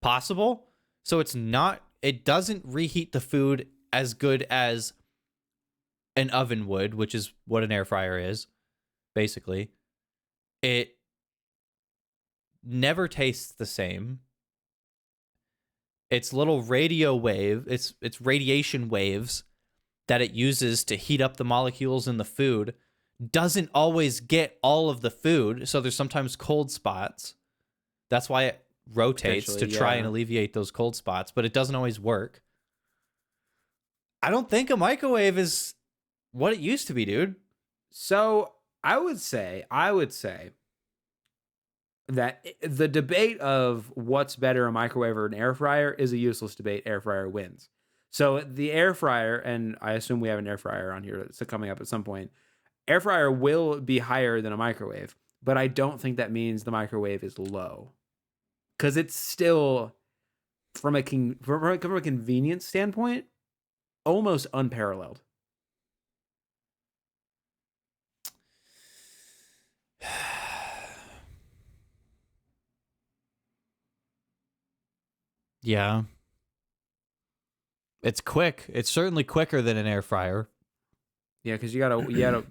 possible. So it doesn't reheat the food as good as an oven would, which is what an air fryer is, basically. It never tastes the same. It's little it's radiation waves that it uses to heat up the molecules in the food doesn't always get all of the food, so there's sometimes cold spots. That's why it rotates
Potentially,
to try and
yeah.
alleviate those cold spots, but it doesn't always work. I don't think a microwave is what it used to be, dude.
So I would say that the debate of what's better, a microwave or an air fryer, is a useless debate. Air fryer wins. So the air fryer, and I assume we have an air fryer on here that's coming up at some point. Air fryer will be higher than a microwave, but I don't think that means the microwave is low, because it's still from a convenience standpoint almost unparalleled.
Yeah. It's quick. It's certainly quicker than an air fryer.
Yeah, because you gotta.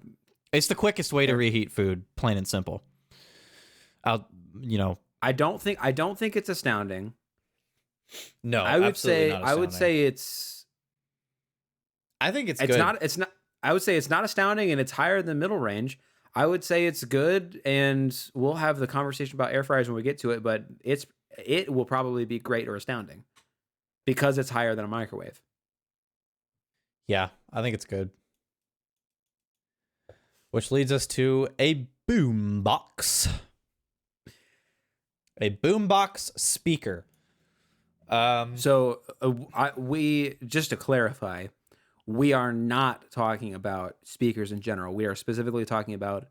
It's the quickest way to
air-
reheat food, plain and simple. Out, you know.
I don't think it's astounding.
No,
I would
absolutely
say
not
I would
astounding.
say
I think it's
it's
good.
not it's not I would say it's not astounding, and it's higher than middle range. I would say it's good, and we'll have the conversation about air fryers when we get to it, but it will probably be great or astounding because it's higher than a microwave.
Yeah, I think it's good. Which leads us to a boombox. A boombox speaker.
So we just to clarify, we are not talking about speakers in general. We are specifically talking about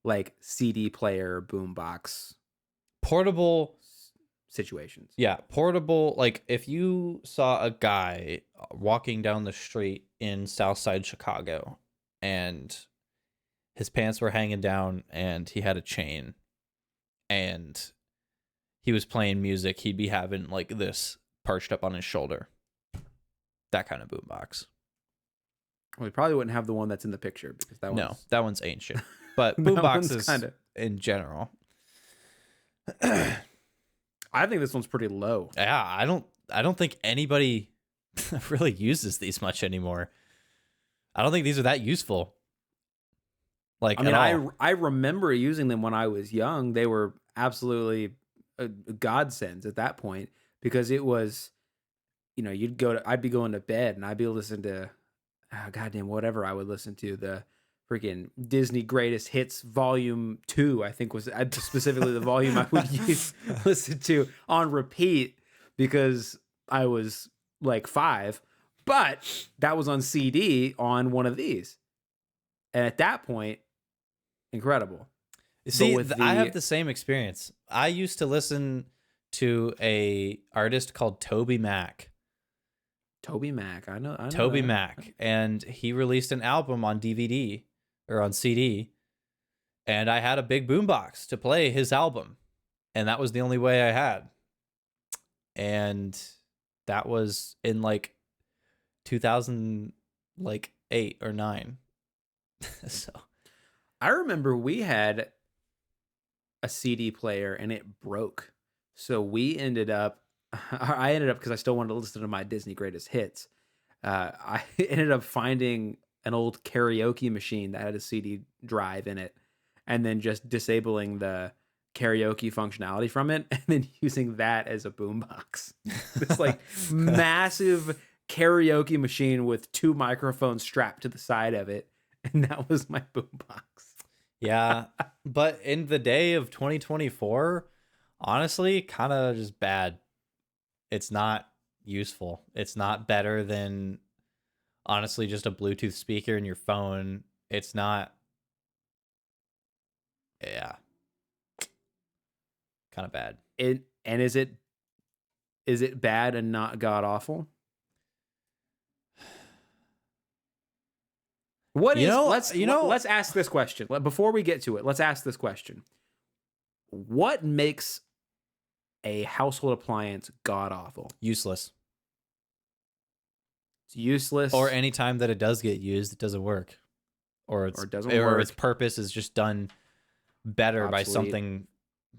like CD player, boombox
portable.
situations.
Yeah, portable. Like if you saw a guy walking down the street in Southside Chicago and his pants were hanging down and he had a chain and he was playing music, he'd be having like this perched up on his shoulder. That kind of boombox.
Well, we probably wouldn't have the one that's in the picture because
That one's ancient. But
that one's
boomboxes
kinda.
in general.
I think this one's pretty low.
Yeah, I don't think anybody really uses these much anymore. I don't think these are that useful. Like,
I mean,
at all.
I remember using them when I was young. They were absolutely a godsends at that point because it was, I'd be going to bed and I'd be listening to, goddamn, whatever I would listen to, the freaking Disney Greatest Hits Volume 2, I think was specifically the volume I would listen to on repeat because I was like 5, but that was on CD on one of these. And at that point, incredible.
See, I have the same experience. I used to listen to a artist called Toby Mac.
Toby Mac, I know
Toby
that.
Mac, and he released an album on DVD or on CD, and I had a big boombox to play his album, and that was the only way I had. And that was in like 2000, like 8 or 9. So
I remember we had a CD player and it broke. So I ended up, because I still wanted to listen to my Disney Greatest Hits. I ended up finding an old karaoke machine that had a CD drive in it, and then just disabling the karaoke functionality from it, and then using that as a boombox. This like massive karaoke machine with 2 microphones strapped to the side of it, and that was my boombox.
yeah, but in the day of 2024, honestly, kind of just bad. It's not useful. It's not better than honestly just a Bluetooth speaker in your phone. It's not. Yeah, kind of bad.
And is it bad and not god awful? Let's ask this question. Before we get to it, let's ask this question. What makes a household appliance god awful?
Useless.
It's useless.
Or any time that it does get used, it doesn't work. Or it doesn't work. Or its purpose is just done better by something,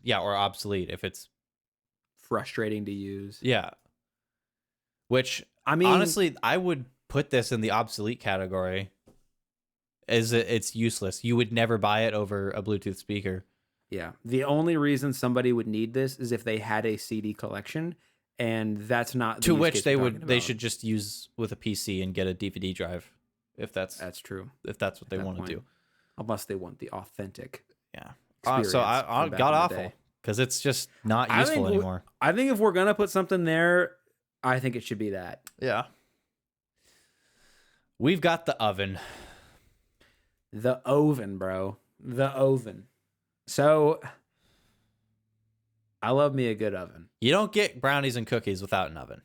or obsolete if it's
frustrating to use.
Yeah. Which, I mean, honestly, I would put this in the obsolete category. It's useless. You would never buy it over a Bluetooth speaker.
Yeah. The only reason somebody would need this is if they had a CD collection, and that's not
to which they should just use with a PC and get a DVD drive if that's
true.
If that's what they want to do.
Unless they want the authentic.
Yeah. So I got awful because it's just not useful anymore.
I think if we're going to put something there, I think it should be that.
Yeah. We've got the oven.
The oven, bro. The oven. So I love me a good oven.
You don't get brownies and cookies without an oven.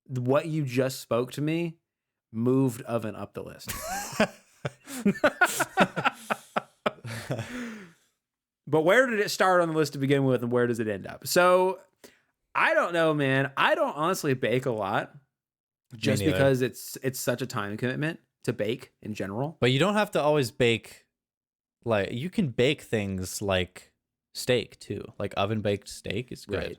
What you just spoke to me moved oven up the list. But where did it start on the list to begin with, and where does it end up? So I don't know, man. I don't honestly bake a lot, just because it's such a time commitment to bake in general.
But you don't have to always bake. Like, you can bake things like steak too. Like oven baked steak is good.
Right.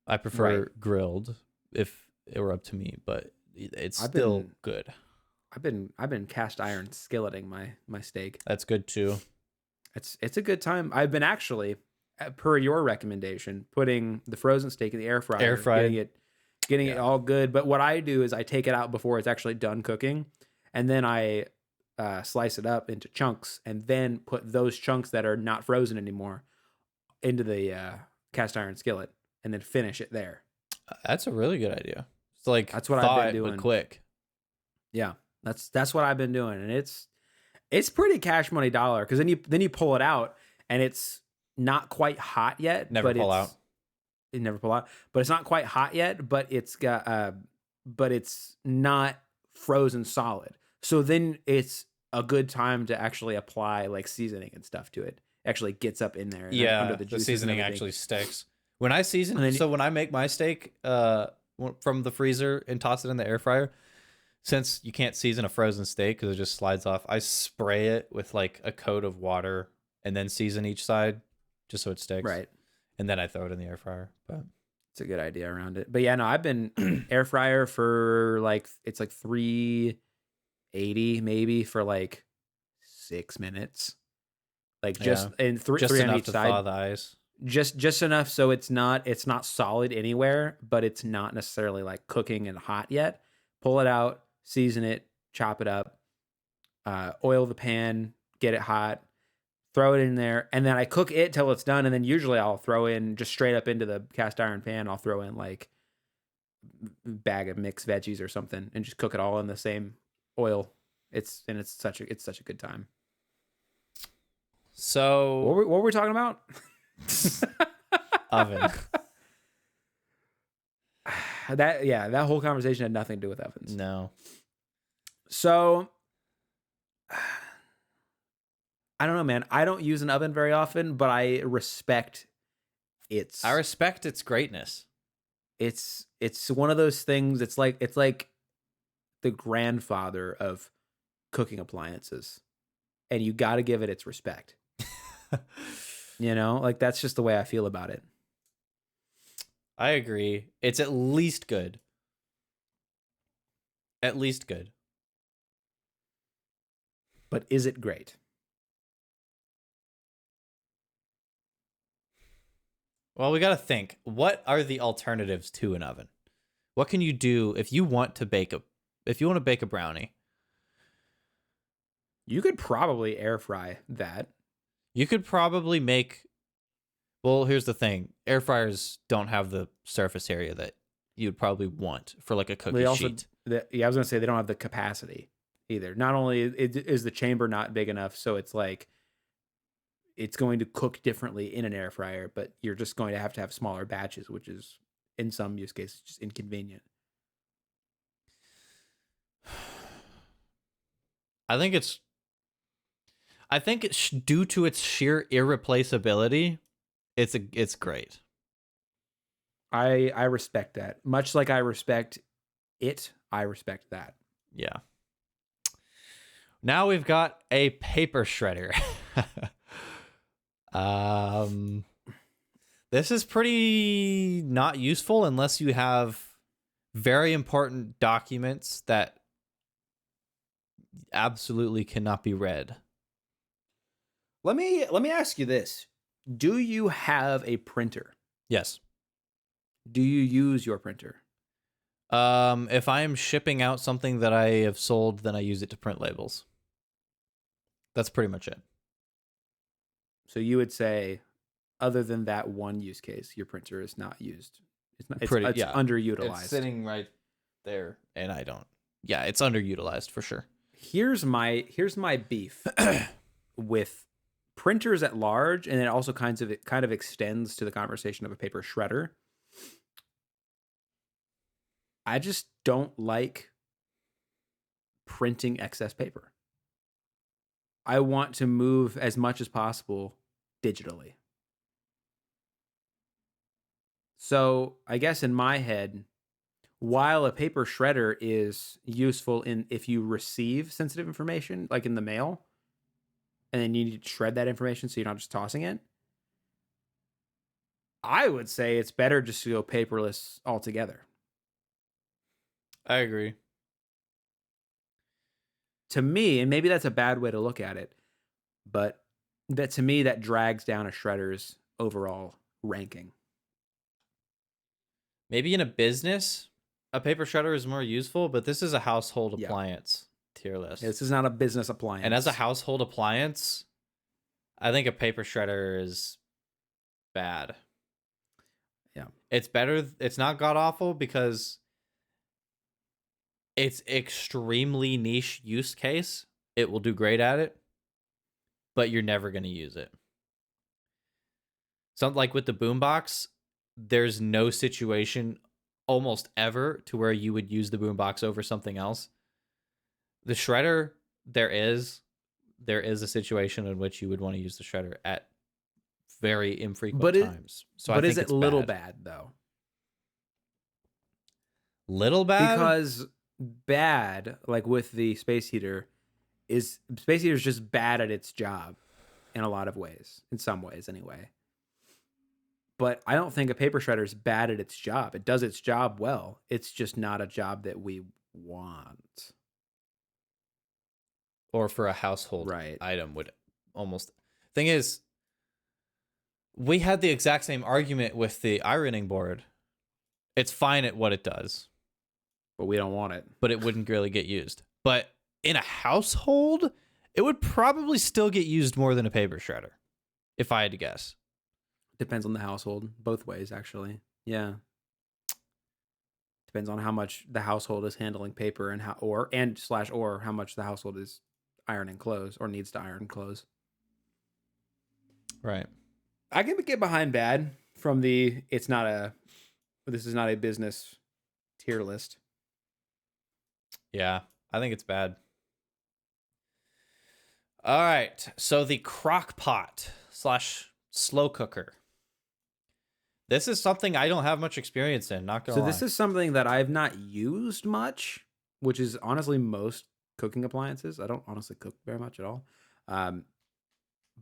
I prefer
Right.
grilled if it were up to me, but it's
I've
still
been-
good.
I've been cast iron skilleting my steak.
That's good too.
It's a good time. I've been actually, per your recommendation, putting the frozen steak in the air fryer,
Air fried.
getting it all good. But what I do is I take it out before it's actually done cooking, and then I slice it up into chunks, and then put those chunks that are not frozen anymore into the cast iron skillet, and then finish it there.
That's a really good idea. It's like
That's what I've been doing.
but quick.
Yeah, that's what I've been doing, and it's pretty cash money dollar, because then you pull it out and it's not quite hot yet.
Never pull out.
It never pull out, but it's not quite hot yet. But it's got but it's not frozen solid. So then it's a good time to actually apply like seasoning and stuff to it. Actually gets up in there. And
Yeah,
under
the
juices and
seasoning
everything.
actually sticks. When I season,
And then
so when I make my steak from the freezer and toss it in the air fryer, since you can't season a frozen steak because it just slides off, I spray it with like a coat of water and then season each side just so it sticks.
Right.
And then I throw it in the air fryer. But
It's a good idea around it. But yeah, no, I've been air fryer for like, it's like 380 maybe for like 6 minutes. Like just in
just
three on
enough
each
to
side.
thaw the ice.
Just enough so it's not solid anywhere, but it's not necessarily like cooking and hot yet. Pull it out, season it, chop it up, oil the pan, get it hot, throw it in there, and then I cook it till it's done. And then usually I'll throw in just straight up into the cast iron pan. I'll throw in like a bag of mixed veggies or something, and just cook it all in the same oil. It's such a good time.
So
What were we talking about?
oven.
That whole conversation had nothing to do with ovens.
No.
So I don't know, man. I don't use an oven very often, but I respect its
greatness.
It's one of those things. It's like the grandfather of cooking appliances, and you got to give it its respect. You know, like that's just the way I feel about it.
I agree. It's at least good. At least good.
But is it great?
Well, we got to think. What are the alternatives to an oven? What can you do if you want to bake a brownie?
You could probably air fry that.
You could probably make. Well, here's the thing. Air fryers don't have the surface area that you'd probably want for like a cookie sheet.
I was gonna say they don't have the capacity either. Not only is the chamber not big enough, so it's like it's going to cook differently in an air fryer, but you're just going to have smaller batches, which is in some use cases just inconvenient.
I think it's due to its sheer irreplaceability. It's great.
I respect that. Much like I respect it, I respect that.
Yeah. Now we've got a paper shredder. This is pretty not useful unless you have very important documents that absolutely cannot be read.
Let me ask you this. Do you have a printer?
Yes.
Do you use your printer?
If I am shipping out something that I have sold, then I use it to print labels. That's pretty much it.
So you would say, other than that one use case, your printer is not used. It's underutilized.
It's sitting right there, and I don't. Yeah, it's underutilized for sure.
Here's my beef with printers at large, and it also kind of extends to the conversation of a paper shredder. I just don't like printing excess paper. I want to move as much as possible digitally. So I guess in my head, while a paper shredder is useful in if you receive sensitive information, like in the mail, and then you need to shred that information so you're not just tossing it, I would say it's better just to go paperless altogether.
I agree.
To me, and maybe that's a bad way to look at it, but that to me that drags down a shredder's overall ranking.
Maybe in a business, a paper shredder is more useful, but this is a household
Yeah.
appliance tier list.
This is not a business appliance.
And as a household appliance, I think a paper shredder is bad.
Yeah.
It's better. It's not god awful because it's extremely niche use case. It will do great at it, but you're never going to use it. Something like with the boombox, there's no situation almost ever to where you would use the boombox over something else. The shredder, there is a situation in which you would want to use the shredder at very infrequent times. So
but
I
is
think
it
it's
little
bad
though?
Little bad?
Because bad, like with the space heater, is just bad at its job in a lot of ways, in some ways anyway. But I don't think a paper shredder is bad at its job. It does its job well. It's just not a job that we want.
Or for a household
Right.
item would almost. Thing is, we had the exact same argument with the ironing board. It's fine at what it does,
But we don't want it.
but it wouldn't really get used. But in a household, it would probably still get used more than a paper shredder, if I had to guess.
Depends on the household. Both ways, actually. Yeah. Depends on how much the household is handling paper and or how much the household is ironing clothes or needs to iron clothes.
Right.
I can get behind bad from this is not a business tier list.
Yeah, I think it's bad. All right. So the crock pot / slow cooker. This is something I don't have much experience in, not gonna lie.
This is something that I've not used much, which is honestly most cooking appliances. I don't honestly cook very much at all.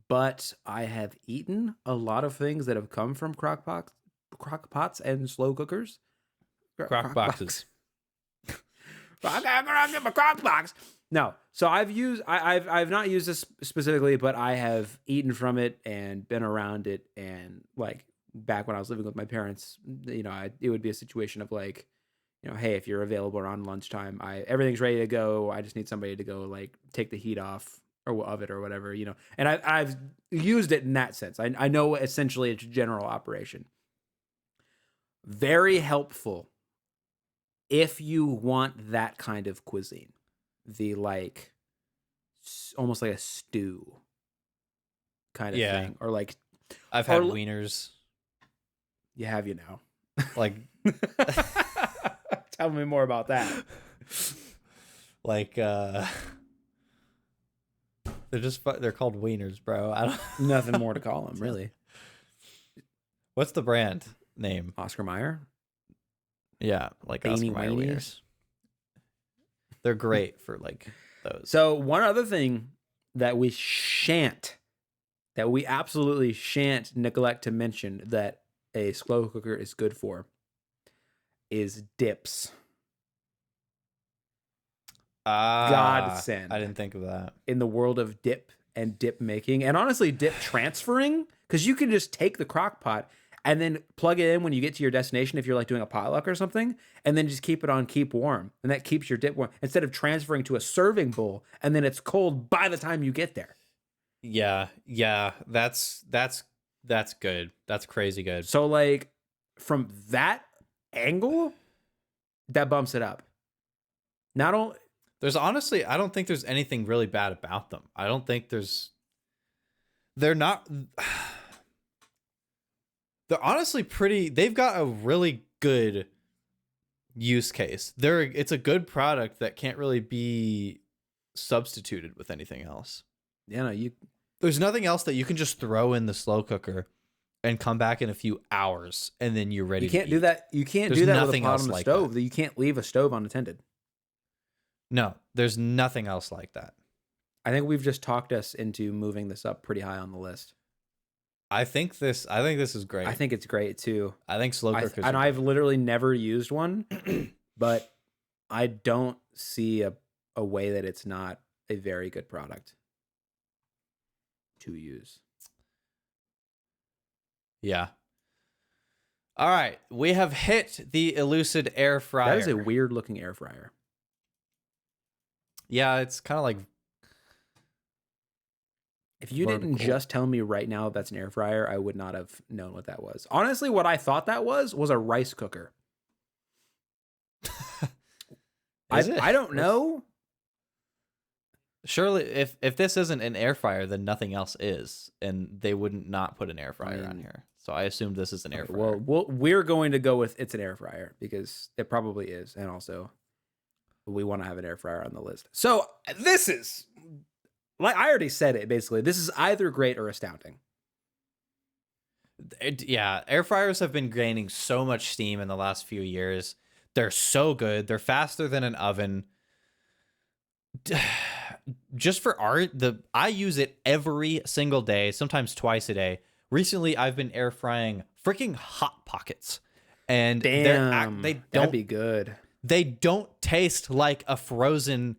But I have eaten a lot of things that have come from crock pots and slow cookers.
Crock boxes.
I gotta get my crock box. No, so I've not used this specifically, but I have eaten from it and been around it, and like back when I was living with my parents, it would be a situation of like, hey, if you're available around lunchtime, everything's ready to go. I just need somebody to go like take the heat off or of it or whatever, And I've used it in that sense. I know essentially its general operation. Very helpful if you want that kind of cuisine. The like almost like a stew kind of thing, or like
I've had wieners.
You have,
like
tell me more about that.
Like they're called wieners, bro. I don't
Nothing more to call them, really.
What's the brand name?
Oscar Mayer.
Yeah, like
Beanie
Oscar Mayer wieners. They're great for like those.
So one other thing that we absolutely shan't neglect to mention that a slow cooker is good for is dips. Godsend.
I didn't think of that.
In the world of dip and dip making, and honestly dip transferring, because you can just take the crock pot and then plug it in when you get to your destination if you're like doing a potluck or something, and then just keep it on keep warm, and that keeps your dip warm instead of transferring to a serving bowl and then it's cold by the time you get there.
Yeah, that's good. That's crazy good.
So like from that angle, that bumps it up. Not only
There's honestly, I don't think there's anything really bad about them. I don't think they're not, they're honestly pretty, they've got a really good use case. It's a good product that can't really be substituted with anything else.
you know,
There's nothing else that you can just throw in the slow cooker and come back in a few hours and then you're ready
you can't
to
do
eat.
that. You can't
There's
do that with a
nothing
pot
else
on the
like
stove.
that.
You can't leave a stove unattended.
No, there's nothing else like that.
I think we've just talked us into moving this up pretty high on the list.
I think this is great.
I think it's great too.
I think slow cookers
And
are
I've
great.
literally never used one, but I don't see a way that it's not a very good product to use.
Yeah. All right, we have hit the Elucid air fryer.
That is a weird looking air fryer.
Yeah, it's kind of like
If you didn't
vertical.
just tell me right now that's an air fryer, I would not have known what that was. Honestly, what I thought that was a rice cooker.
Is it?
I don't know.
Surely, if this isn't an air fryer, then nothing else is, and they wouldn't not put an air fryer on here. So I assumed this is an air fryer.
Well, we're going to go with it's an air fryer because it probably is, and also we want to have an air fryer on the list. So this is, like I already said it, basically, this is either great or astounding.
Yeah, air fryers have been gaining so much steam in the last few years. They're so good. They're faster than an oven. Just for art, I use it every single day, sometimes twice a day. Recently, I've been air frying freaking Hot Pockets, and
Damn,
they
that'd
don't
be good.
they don't taste like a frozen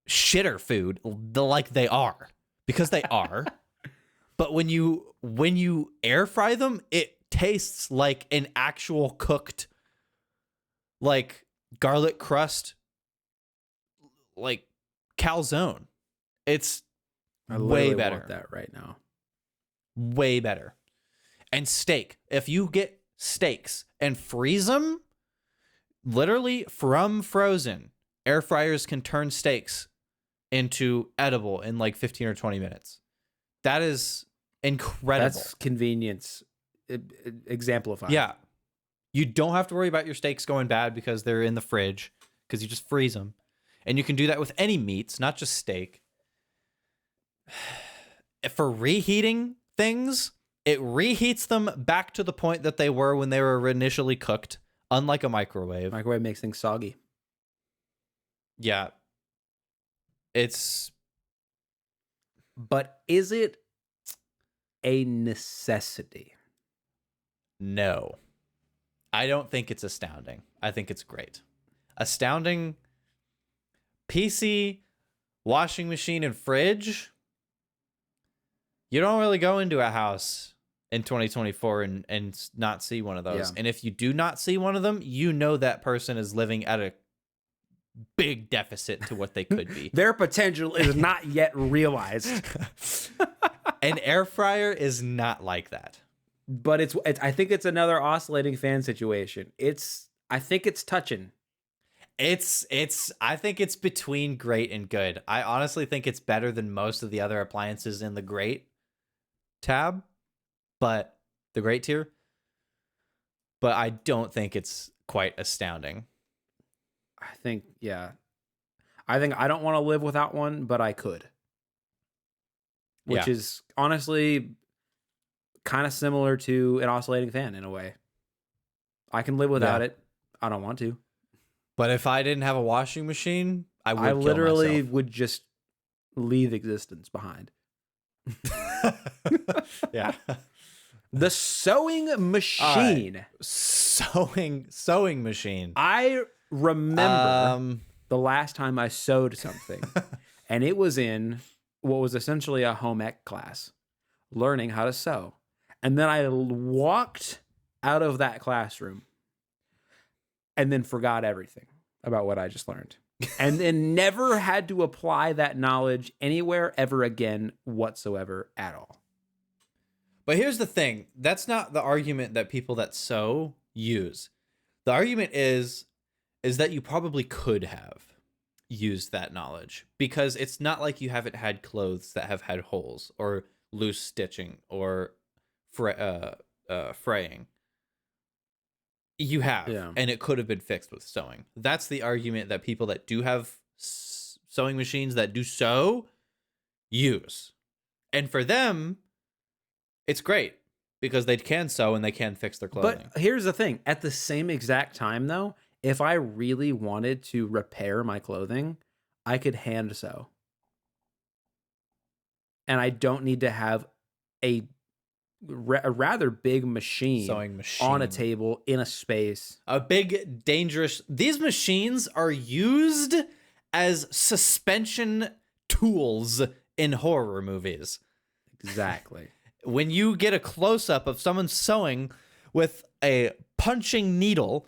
shitter food like they are, because they are. But when you air fry them, it tastes like an actual cooked, like garlic crust, like calzone. It's
I
way
literally
better.
want that right now.
Way better. And steak. If you get steaks and freeze them, literally from frozen, air fryers can turn steaks into edible in like 15 or 20 minutes. That is incredible.
That's convenience exemplified.
Yeah. You don't have to worry about your steaks going bad because they're in the fridge, because you just freeze them. And you can do that with any meats, not just steak. For reheating things, it reheats them back to the point that they were when they were initially cooked, unlike a microwave.
Microwave makes things soggy.
Yeah.
But is it a necessity?
No. I don't think it's astounding. I think it's great. Astounding. PC, washing machine, and fridge. You don't really go into a house in 2024 and not see one of those.
Yeah.
And if you do not see one of them, you know that person is living at a big deficit to what they could be.
Their potential is not yet realized.
An air fryer is not like that.
But it's I think it's another oscillating fan situation. I think it's touching.
I think it's between great and good. I honestly think it's better than most of the other appliances in the great tab, but the great tier. But I don't think it's quite astounding.
I think, yeah. I think I don't want to live without one, but I could. Which
Yeah.
is honestly kind of similar to an oscillating fan in a way. I can live without
Yeah.
it. I don't want to.
But if I didn't have a washing machine, I would
I literally
kill
would just leave existence behind.
myself. Yeah.
The sewing machine.
Sewing machine.
I remember the last time I sewed something, and it was in what was essentially a home ec class, learning how to sew. And then I walked out of that classroom and then forgot everything about what I just learned. And then never had to apply that knowledge anywhere ever again whatsoever at all.
But here's the thing. That's not the argument that people that sew use. The argument is that you probably could have. used that knowledge, because it's not like you haven't had clothes that have had holes or loose stitching or fraying. You have,
Yeah.
and it could have been fixed with sewing. That's the argument that people that do have sewing machines that do sew use. And for them, it's great because they can sew and they can fix their
But
clothing.
here's the thing. At the same exact time, though, if I really wanted to repair my clothing, I could hand sew. And I don't need to have a, a rather big machine
Sewing
on a
machine.
table in a space.
A big, dangerous. These machines are used as suspension tools in horror movies.
Exactly.
When you get a close up of someone sewing with a punching needle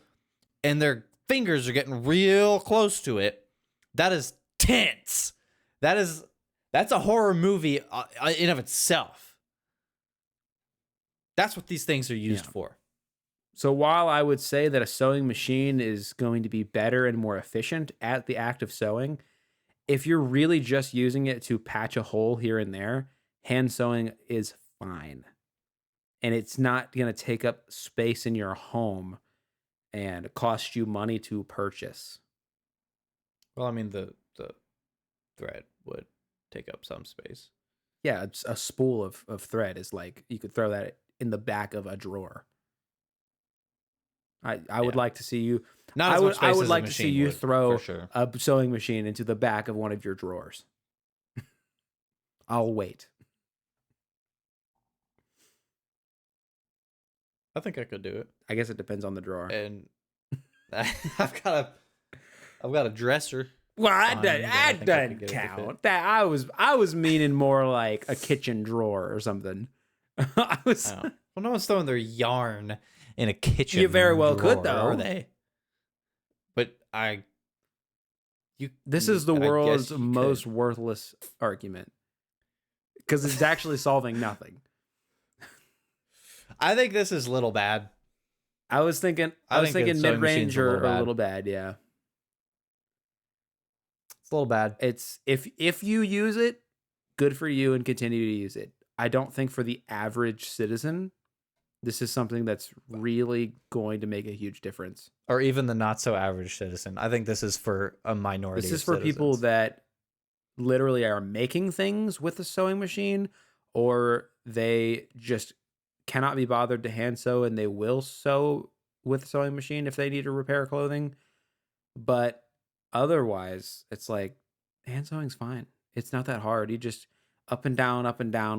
and their fingers are getting real close to it, that is tense. That's a horror movie in of itself. That's what these things are used for.
So while I would say that a sewing machine is going to be better and more efficient at the act of sewing, if you're really just using it to patch a hole here and there, hand sewing is fine. And it's not going to take up space in your home and cost you money to purchase.
Well, I mean, the thread would take up some space.
Yeah, it's a spool of thread is like you could throw that in the back of a drawer. I would like to see you.
Not
I
as
would
much space as a
like to see
machine
you
would,
throw
for sure.
a sewing machine into the back of one of your drawers. I'll wait.
I think I could do it.
I guess it depends on the drawer.
And I've got a dresser.
Well,
I
that
think I
doesn't
could get it to
count.
fit.
That I was meaning more like a kitchen drawer or something. I was.
Oh. Well, no one's throwing their yarn in a kitchen.
You very well could,
drawer,
though.
are they? But
This is the
I guess
world's
you
most
could.
worthless argument because it's actually solving nothing.
I think this is little bad.
I was thinking
I think a sewing
mid range
machine's a
or
little
a
bad.
little bad. Yeah,
It's a little bad.
it's if you use it, good for you and continue to use it. I don't think for the average citizen, this is something that's really going to make a huge difference.
Or even the not so average citizen. I think this is for a minority.
This
of
is for people
citizens.
that literally are making things with a sewing machine, or they just cannot be bothered to hand sew and they will sew with a sewing machine if they need to repair clothing. But otherwise, it's like hand sewing's fine. It's not that hard. You just up and down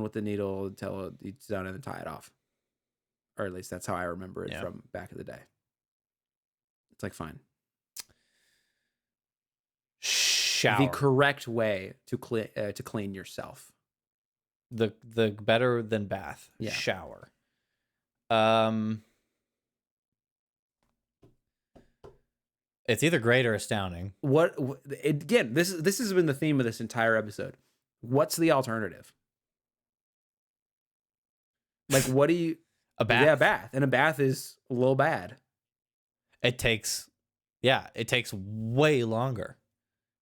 with the needle until it's done and then tie it off. Or at least that's how I remember it from back in the day. It's like fine.
Shower.
The correct way to clean yourself.
The better than bath.
Yeah.
Shower. It's either great or astounding.
Again, this has been the theme of this entire episode. What's the alternative? Like, what do you?
A bath.
Yeah, a bath, and a bath is a little bad.
It takes way longer,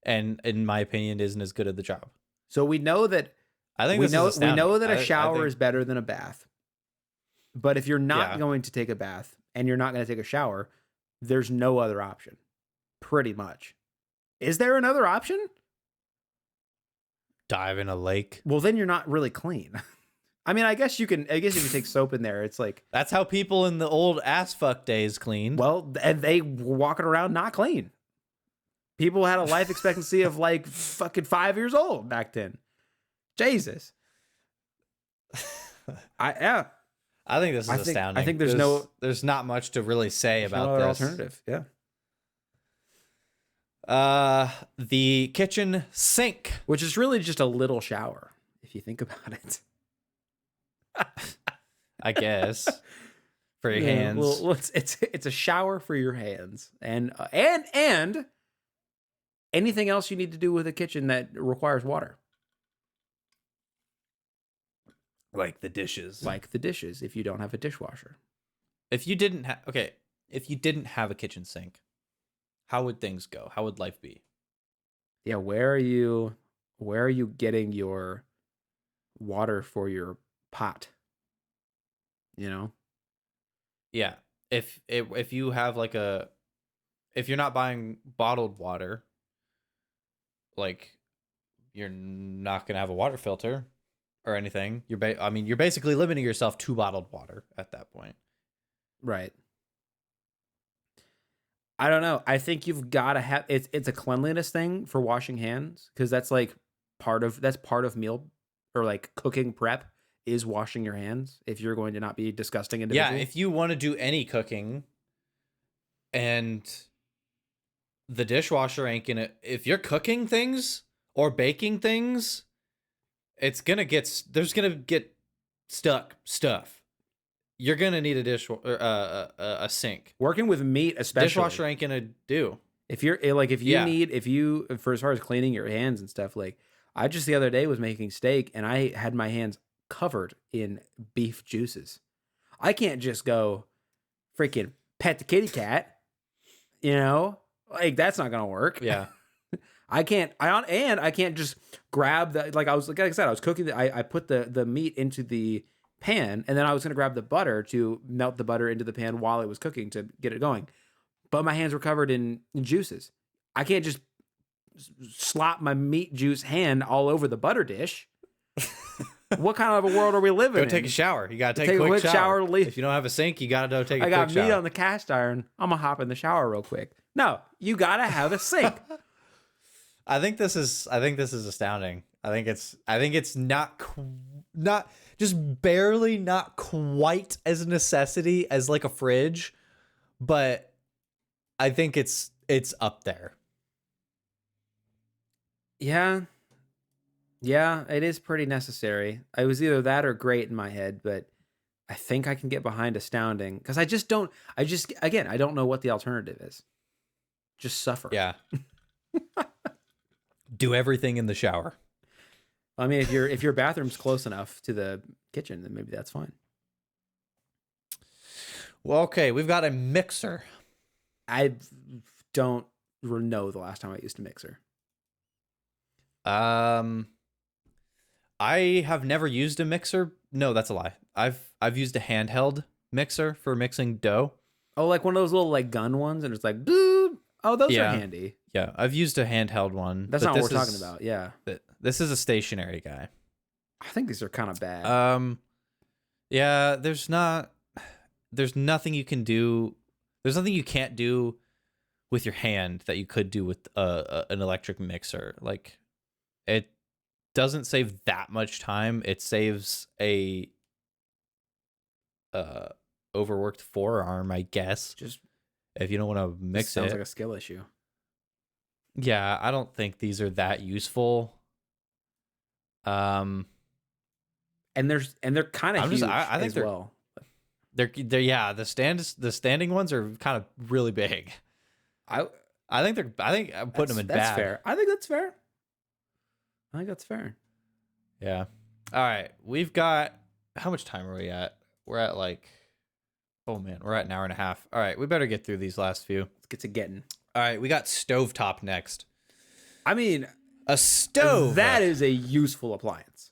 and in my opinion, isn't as good at the job.
So we know that
I think
we
this
know
is
we know
astounding.
that a
I
shower
think-
is better than a bath. But if you're not
Yeah.
going to take a bath and you're not going to take a shower, there's no other option. Pretty much. Is there another option?
dive in a lake.
Well, then you're not really clean. I mean, I guess if you take soap in there, it's like,
That's how people in the old ass fuck days cleaned.
well, and they were walking around not clean. People had a life expectancy of like fucking 5 years old back then. Jesus.
I think this is astounding.
I think
there's not much to really say about
no other
this.
alternative. Yeah.
The kitchen sink.
Which is really just a little shower, if you think about it.
I guess for your hands.
Well, it's a shower for your hands, and anything else you need to do with a kitchen that requires water,
Like the dishes.
like the dishes. If you don't have a dishwasher,
If you didn't have a kitchen sink, how would things go? How would life be?
Yeah, where are you getting your water for your pot, you know?
Yeah. If you have like a if you're not buying bottled water, like you're not gonna have a water filter or anything. I mean, you're basically limiting yourself to bottled water at that point.
Right. I don't know. I think you've gotta have it's a cleanliness thing for washing hands because that's, like, part of meal or, like, cooking prep is washing your hands if you're going to not be a disgusting
Yeah,
individual.
if you want to do any cooking and the dishwasher ain't gonna, if you're cooking things or baking things, there's gonna get stuck stuff. You're gonna need a a sink.
Working with meat especially.
Dishwasher ain't gonna do.
If you're like if you
Yeah.
need if you for as far as cleaning your hands and stuff, like I just the other day was making steak and I had my hands covered in beef juices. I can't just go freaking pet the kitty cat, you know? Like that's not gonna work.
Yeah.
I can't just grab the like I said, I was cooking I put the meat into the pan and then I was gonna grab the butter to melt the butter into the pan while it was cooking to get it going. But my hands were covered in juices. I can't just slop my meat juice hand all over the butter dish. What kind of a world are we living
Go
in?
take a shower. You gotta take
Take
a quick shower.
to leave.
If you don't have a sink, you gotta go take a
I
quick
got meat
shower.
on the cast iron. I'm gonna hop in the shower real quick. No, you gotta have a sink.
I think this is astounding. I think it's not just barely not quite as a necessity as like a fridge, but I think it's up there.
Yeah. Yeah, it is pretty necessary. I was either that or great in my head, but I think I can get behind astounding because again, I don't know what the alternative is. Just suffer.
Yeah. Do everything in the shower.
I mean, if your bathroom's close enough to the kitchen, then maybe that's fine.
Well, okay, we've got a mixer.
I don't know the last time I used a mixer.
I have never used a mixer. No, that's a lie. I've used a handheld mixer for mixing dough.
Oh, like one of those little like gun ones, and it's like, dude. Oh, those are handy.
Yeah, I've used a handheld one.
That's not what we're talking about. Yeah,
this is a stationary guy.
I think these are kind of bad.
Yeah, there's nothing you can do. There's nothing you can't do with your hand that you could do with an electric mixer. Like, it doesn't save that much time. It saves a overworked forearm, I guess.
Just
if you don't want to mix it.
Sounds like a skill issue.
Yeah, I don't think these are that useful.
And they're kind of huge
I think
as
they're
well.
they're yeah, the standing ones are kind of really big. I think I'm putting them in
that's
bad.
fair. I think that's fair.
Yeah. All right. We've got, how much time are we at? We're at like, oh man, we're at an hour and a half. All right. We better get through these last few.
Let's get to getting.
All right. We got stovetop next.
I mean,
a stove.
That is a useful appliance.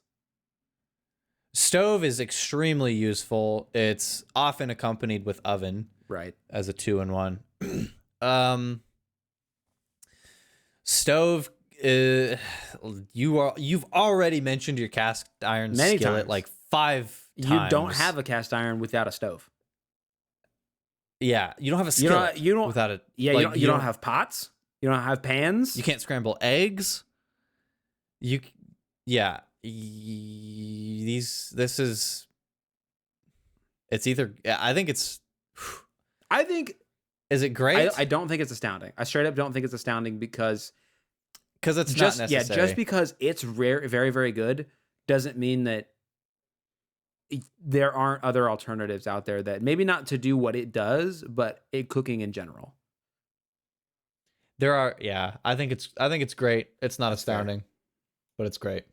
Stove is extremely useful. It's often accompanied with oven.
Right.
As a 2-in-1. Stove, you've already mentioned your cast iron
Many
skillet
times.
like 5 times.
You don't have a cast iron without a stove.
Yeah, you don't have a skillet.
You don't
without it.
Yeah,
like,
you don't have pots. You don't have pans.
You can't scramble eggs. Yeah. This is. It's either. I think it's.
I think.
Is it great?
I don't think it's astounding. I straight up don't think it's astounding because
it's
just
not necessary.
Yeah, just because it's rare, very, very good doesn't mean that there aren't other alternatives out there that maybe not to do what it does, but cooking in general.
There are, yeah. I think it's great. It's not astounding, but it's great.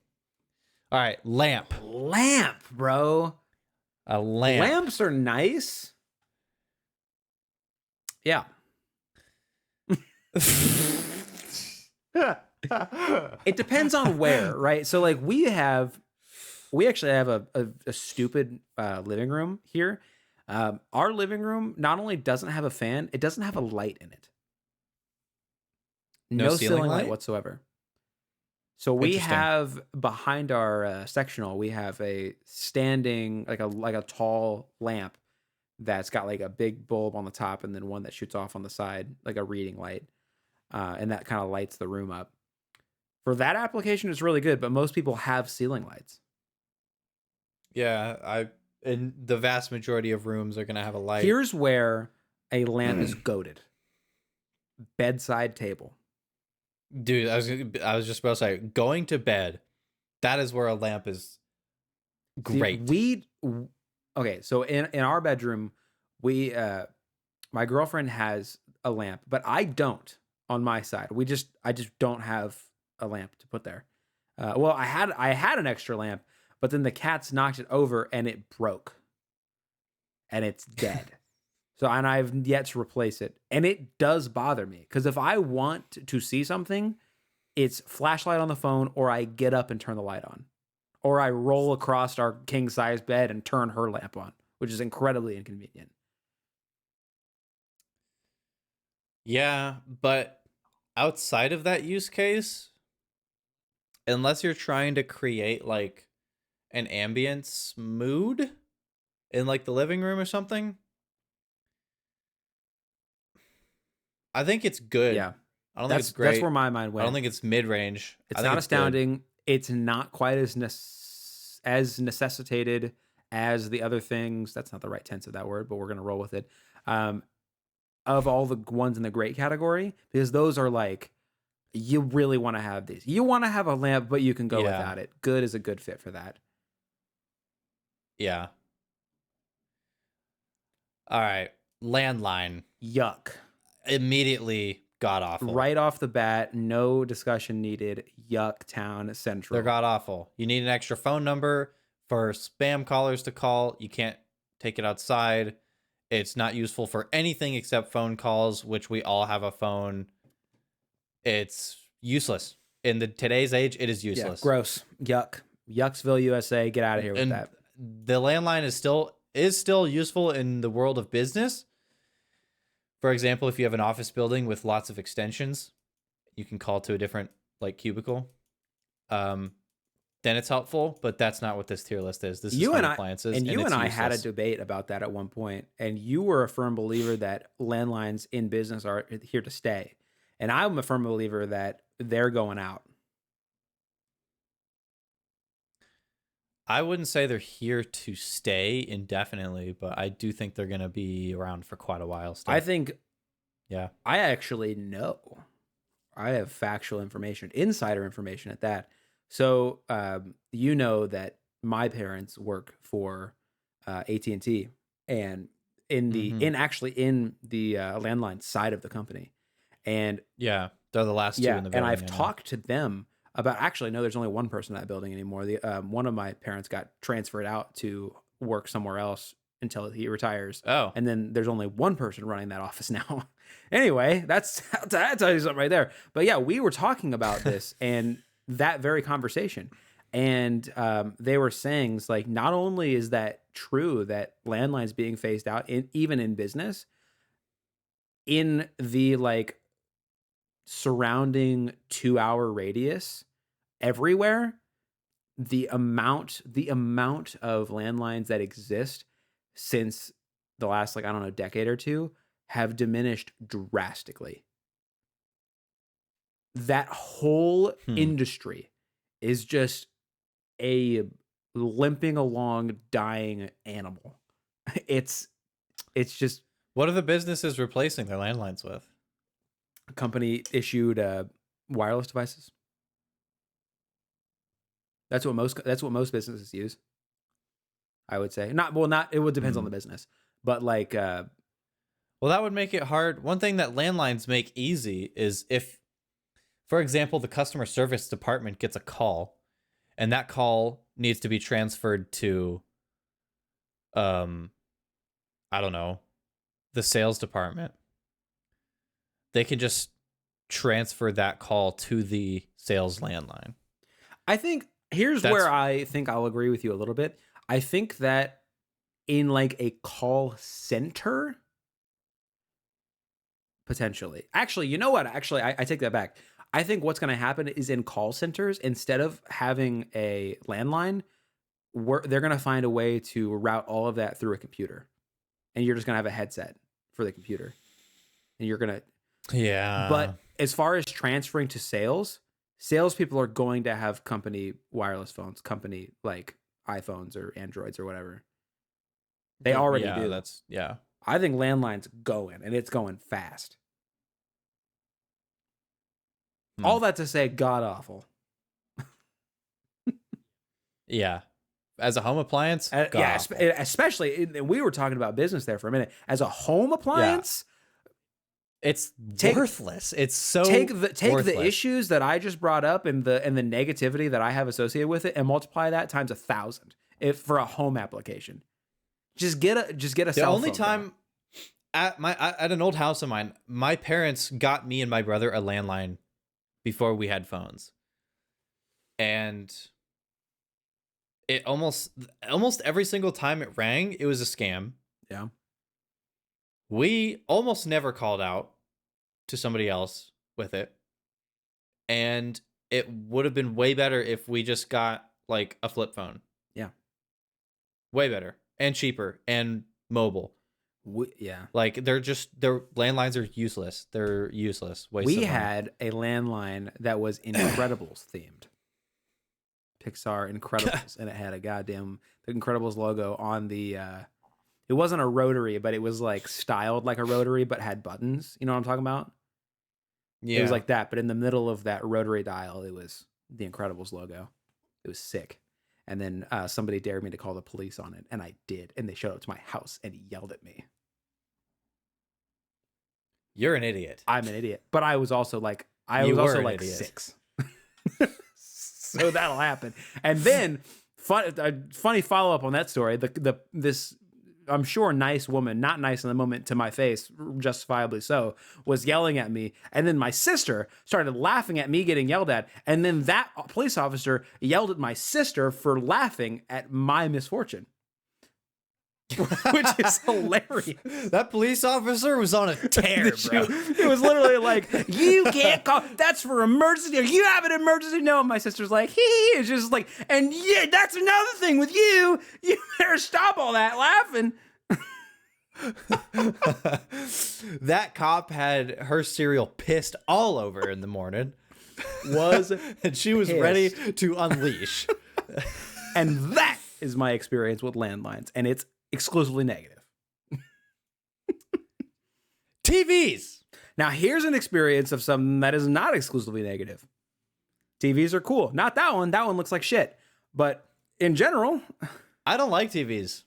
All right, lamp,
bro.
A lamp.
Lamps are nice. Yeah. It depends on where, right? So like we actually have a stupid living room here. Our living room not only doesn't have a fan, it doesn't have a light in it.
No
No
ceiling
ceiling light
light?
whatsoever. So we
Interesting.
have behind our sectional, we have a standing like a tall lamp that's got like a big bulb on the top and then one that shoots off on the side, like a reading light, and that kind of lights the room up. For that application, it's really good, but most people have ceiling lights.
Yeah, I and the vast majority of rooms are gonna have a light.
Here's where a lamp is goaded. Bedside table.
Dude, I was just about to say, going to bed, that is where a lamp is
See,
great.
okay, so in our bedroom, we my girlfriend has a lamp, but I don't on my side. I just don't have a lamp to put there. Well, I had an extra lamp, but then the cats knocked it over and it broke and it's dead. So and I've yet to replace it. And it does bother me because if I want to see something, it's flashlight on the phone or I get up and turn the light on. Or I roll across our king size bed and turn her lamp on, which is incredibly inconvenient.
Yeah, but outside of that use case, unless you're trying to create like an ambience mood in like the living room or something, I think it's good.
Yeah.
I don't think it's
That's where
great.
my mind
I don't
went.
think it's mid-range. I
It's
think
not
it's good.
astounding. It's not quite as necessitated as the other things. That's not the right tense of that word, but we're gonna roll with it. Um, of all the ones in the great category, because those are like you really want to have these. You want to have a lamp, but you can go
Yeah.
without it. Good is a good fit for that.
Yeah. All right. Landline.
Yuck.
Immediately god awful.
Right off the bat, no discussion needed. Yuck town
They're
central.
god awful. You need an extra phone number for spam callers to call. You can't take it outside. It's not useful for anything except phone calls, which we all have a phone. It's useless. In the today's age, it is
Yeah,
useless.
gross. Yuck. Yucksville, USA. Get out of here with
And
that.
the landline is still useful in the world of business. For example, if you have an office building with lots of extensions, you can call to a different like cubicle. Um, then it's helpful, but that's not what this tier list is. This is
You
home
and I
appliances,
and
and
you and
it's
I had a
useless.
debate about that at one point, and you were a firm believer that landlines in business are here to stay, and I'm a firm believer that they're going out.
I wouldn't say they're here to stay indefinitely, but I do think they're going to be around for quite a while
I
still.
think
Yeah.
I actually know. I have factual information, insider information at that. So you know that my parents work for AT&T, and
Mhm.
in the landline side of the company, and
Yeah, they're the last two
yeah,
in the
and
building,
I've
I know.
talked to them about actually, no, there's only one person in that building anymore. The one of my parents got transferred out to work somewhere else until he retires,
Oh.
and then there's only one person running that office now. Anyway, that tells you something right there. But yeah, we were talking about this and that very conversation, and they were saying it's like not only is that true that landlines being phased out in even in business in the like surrounding 2 hour radius everywhere, the amount of landlines that exist since the last like I don't know decade or two have diminished drastically. That whole
Hmm.
industry is just a limping along dying animal. It's it's just
What are the businesses replacing their landlines with?
company issued wireless devices. That's what most businesses use. I would say. Not well, not it would depends on
Hmm.
the business. But like
Well, that would make it hard. One thing that landlines make easy is if, for example, the customer service department gets a call and that call needs to be transferred to, um, I don't know, the sales department. They can just transfer that call to the sales landline.
I think here's
That's
where I think I'll agree with you a little bit. I think that in like a call center, potentially. Actually, you know what? Actually, I take that back. I think what's going to happen is in call centers, instead of having a landline, they're going to find a way to route all of that through a computer. And you're just going to have a headset for the computer. And you're going to,
yeah.
but as far as transferring to salespeople are going to have company wireless phones, company like iPhones or Androids or whatever. They already
Yeah,
do.
that's yeah.
I think landline's going, and it's going fast.
Hmm.
All that to say, god awful.
Yeah. As a home appliance, god
Yeah,
awful.
especially we were talking about business there for a minute. As a home
Yeah.
appliance,
It's
take
worthless. It's so
take the
worthless.
issues that I just brought up and the negativity that I have associated with it, and multiply that times 1,000 if for a home application. Just get a
The
cell
only
phone.
time at an old house of mine, my parents got me and my brother a landline before we had phones. And it almost every single time it rang, it was a scam.
Yeah.
We almost never called out to somebody else with it. And it would have been way better if we just got like a flip phone.
Yeah.
Way better and cheaper and mobile.
Yeah.
Like their landlines are useless. They're useless. Waste
We
of money.
had a landline that was Incredibles themed. Pixar Incredibles, and it had a goddamn the Incredibles logo on the it wasn't a rotary, but it was like styled like a rotary but had buttons. You know what I'm talking about? It was
Yeah.
like that, but in the middle of that rotary dial, it was the Incredibles logo. It was sick. And then somebody dared me to call the police on it, and I did. And they showed up to my house and yelled at me.
You're an idiot.
I'm an idiot, but I was also like
You were an
like
idiot.
6. So that'll happen. And then funny follow up on that story. This I'm sure nice woman, not nice in the moment to my face, justifiably so, was yelling at me. And then my sister started laughing at me getting yelled at. And then that police officer yelled at my sister for laughing at my misfortune. Which is hilarious.
That police officer was on a tear, bro.
It was literally like, you can't call, that's for emergency. You have an emergency. No, my sister's like, hee. It's just like, and yeah, that's another thing with you. You better stop all that laughing.
That cop had her cereal pissed all over in the morning. And she was
pissed.
ready to unleash.
And that is my experience with landlines. And it's exclusively negative.
TVs.
Now, here's an experience of something that is not exclusively negative. TVs are cool. Not that one. That one looks like shit. But in general,
I don't like TVs.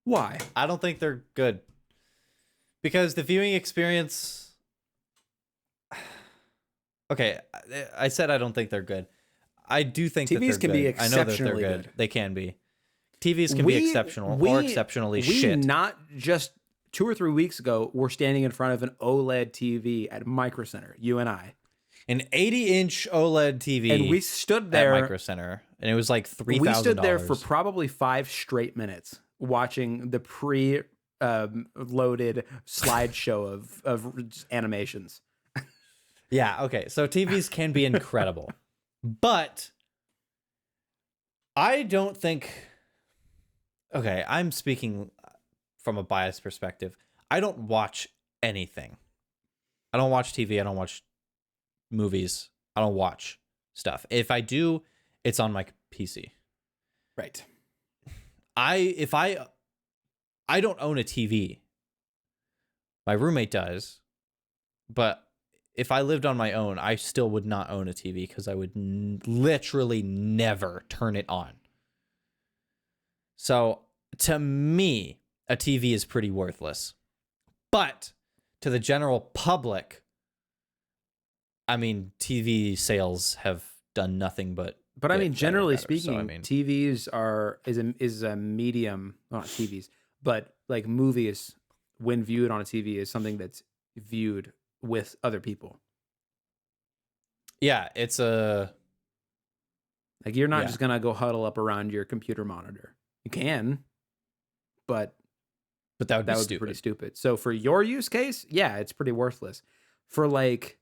why?
I don't think they're good. Because the viewing experience... Okay, I said I don't think they're good. I do think that
TVs
they're
can
good.
be
I know that they're
exceptionally
good.
good.
They can be. TVs can be exceptional or exceptionally shit.
Not just 2 or 3 weeks ago, we're standing in front of an OLED TV at Micro Center, you and I.
An 80-inch OLED TV.
And we stood there
at Micro Center, and it was like $3,000.
We stood there for probably 5 straight minutes watching the loaded slideshow of animations.
Yeah, okay. So TVs can be incredible. But I don't think... Okay, I'm speaking from a biased perspective. I don't watch anything. I don't watch TV. I don't watch movies. I don't watch stuff. If I do, it's on my PC.
Right.
I don't own a TV. My roommate does. But if I lived on my own, I still would not own a TV because I would literally never turn it on. So to me, a TV is pretty worthless. But to the general public, I mean, TV sales have done nothing but.
But I mean, generally
better.
speaking,
So, I mean,
TVs is a medium, well, not TVs, but like movies, when viewed on a TV, is something that's viewed with other people.
Yeah, it's a
Like you're not
yeah,
just gonna go huddle up around your computer monitor. You can, but
but that would be
that would be pretty
stupid.
stupid. So for your use case, yeah, it's pretty worthless. For like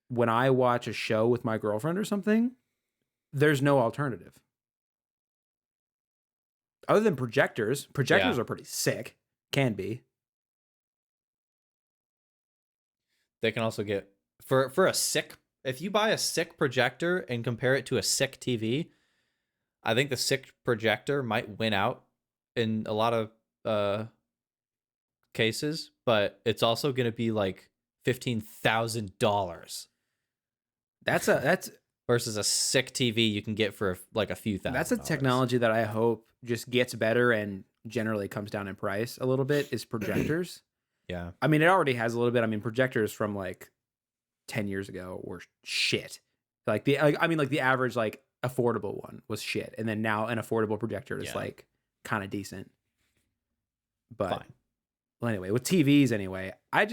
when I watch a show with my girlfriend or something, there's no alternative. Other than projectors,
Yeah.
projectors are pretty sick. Can be.
They can also get for a sick if you buy a sick projector and compare it to a sick TV, I think the sick projector might win out in a lot of cases, but it's also going to be like $15,000
That's
versus a sick TV you can get for like a few
that's
thousand
a
dollars.
technology that I hope just gets better and generally comes down in price a little bit is projectors.
Yeah.
I mean, it already has a little bit. I mean, projectors from like 10 years ago were shit. I mean, like the average like affordable one was shit, and then now an affordable projector is
Yeah.
like kind of decent. But
Fine.
well, anyway, with TVs, anyway, I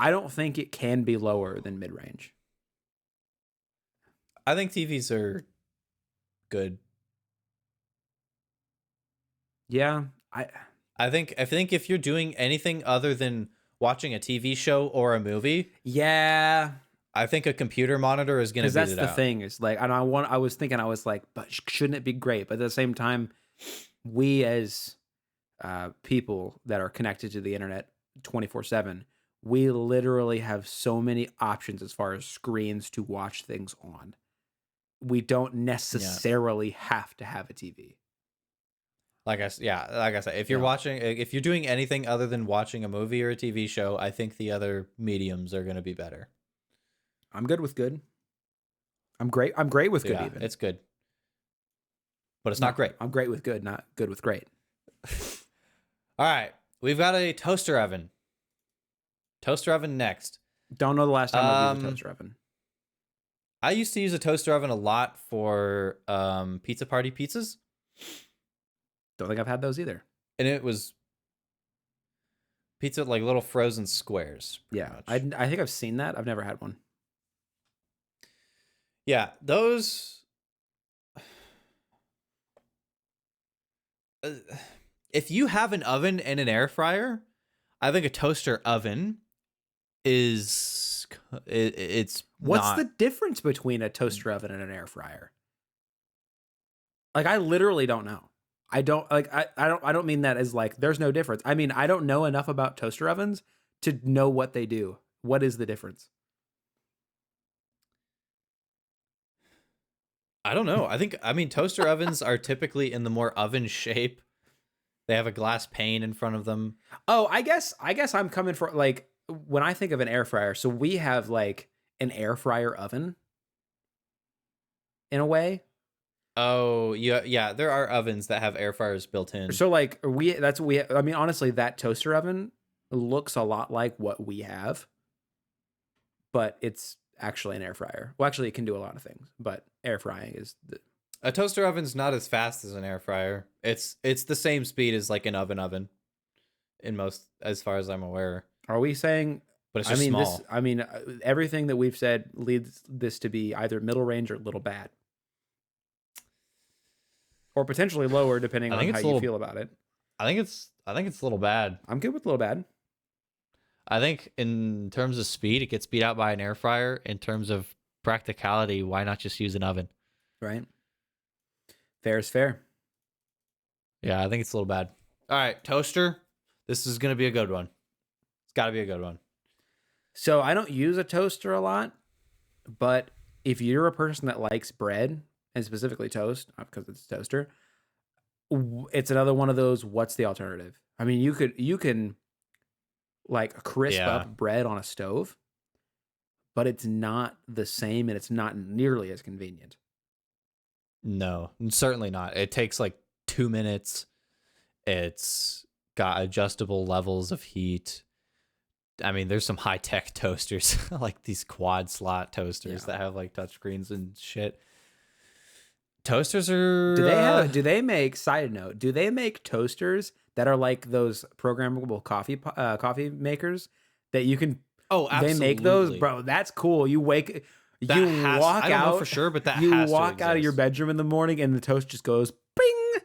don't think it can be lower than mid range.
I think TVs are good.
Yeah, I
I think if you're doing anything other than watching a TV show or a movie,
yeah,
I think a computer monitor is going to
because
beat
that's
it
the
out.
thing is like, and I was thinking, I was like, but shouldn't it be great? But at the same time, we as people that are connected to the internet 24/7, we literally have so many options as far as screens to watch things on. We don't
Yeah.
necessarily have to have a TV.
Like I said, if
You
you're
know,
watching, if you're doing anything other than watching a movie or a TV show, I think the other mediums are going to be better.
I'm good with good. I'm great with
So
good
yeah,
even.
it's good, but it's
No,
not great.
I'm great with good, not good with great.
All right, we've got a toaster oven. Toaster oven next.
Don't know the last time I've used a
Um,
toaster oven.
I used to use a toaster oven a lot for pizza party pizzas,
Don't think I've had those either.
and it was pizza like little frozen squares, pretty
Yeah,
much.
I think I've seen that. I've never had one.
Yeah, those. uh, if you have an oven and an air fryer, I think a toaster oven is it's
What's the
not.
difference between a toaster oven and an air fryer? Like I literally don't know. I don't like I don't mean that as like there's no difference. I mean, I don't know enough about toaster ovens to know what they do. What is the difference?
I don't know. I mean toaster ovens are typically in the more oven shape. They have a glass pane in front of them.
Oh, I guess I'm coming for like when I think of an air fryer, so we have like an air fryer oven in a way.
Oh, yeah, there are ovens that have air fryers built in.
So like we that's what we I mean honestly that toaster oven looks a lot like what we have, but it's actually an air fryer. Well, actually it can do a lot of things, but air frying is
A toaster oven's not as fast as an air fryer. It's the same speed as like an oven in most as far as I'm aware,
are we saying
but it's just small.
I mean everything that we've said leads this to be either middle range or little bad or potentially lower depending
I
on
think
how
it's a
you
little
feel about it.
I think it's a little bad.
I'm good with little bad,
I think in terms of speed, it gets beat out by an air fryer. In terms of practicality, why not just use an oven?
right? Fair is fair.
Yeah, I think it's a little bad. All right, toaster. This is gonna be a good one. It's got to be a good one.
So I don't use a toaster a lot, but if you're a person that likes bread and specifically toast, because it's a toaster, it's another one of those. What's the alternative? I mean, you can like crisp
Yeah,
up bread on a stove, but it's not the same and it's not nearly as convenient.
no, certainly not. It takes like 2 minutes. It's got adjustable levels of heat. I mean, there's some high tech toasters, like these quad slot toasters
Yeah.
that have like touchscreens and shit. Toasters are.
Do they make side note? Do they make toasters that are like those programmable coffee makers that you can
Oh,
They make those,
absolutely.
bro. That's cool.
That
You
has,
walk
I don't know for
out,
sure, but that
you
has to
walk out of your
exist.
bedroom in the morning, and the toast just goes ping,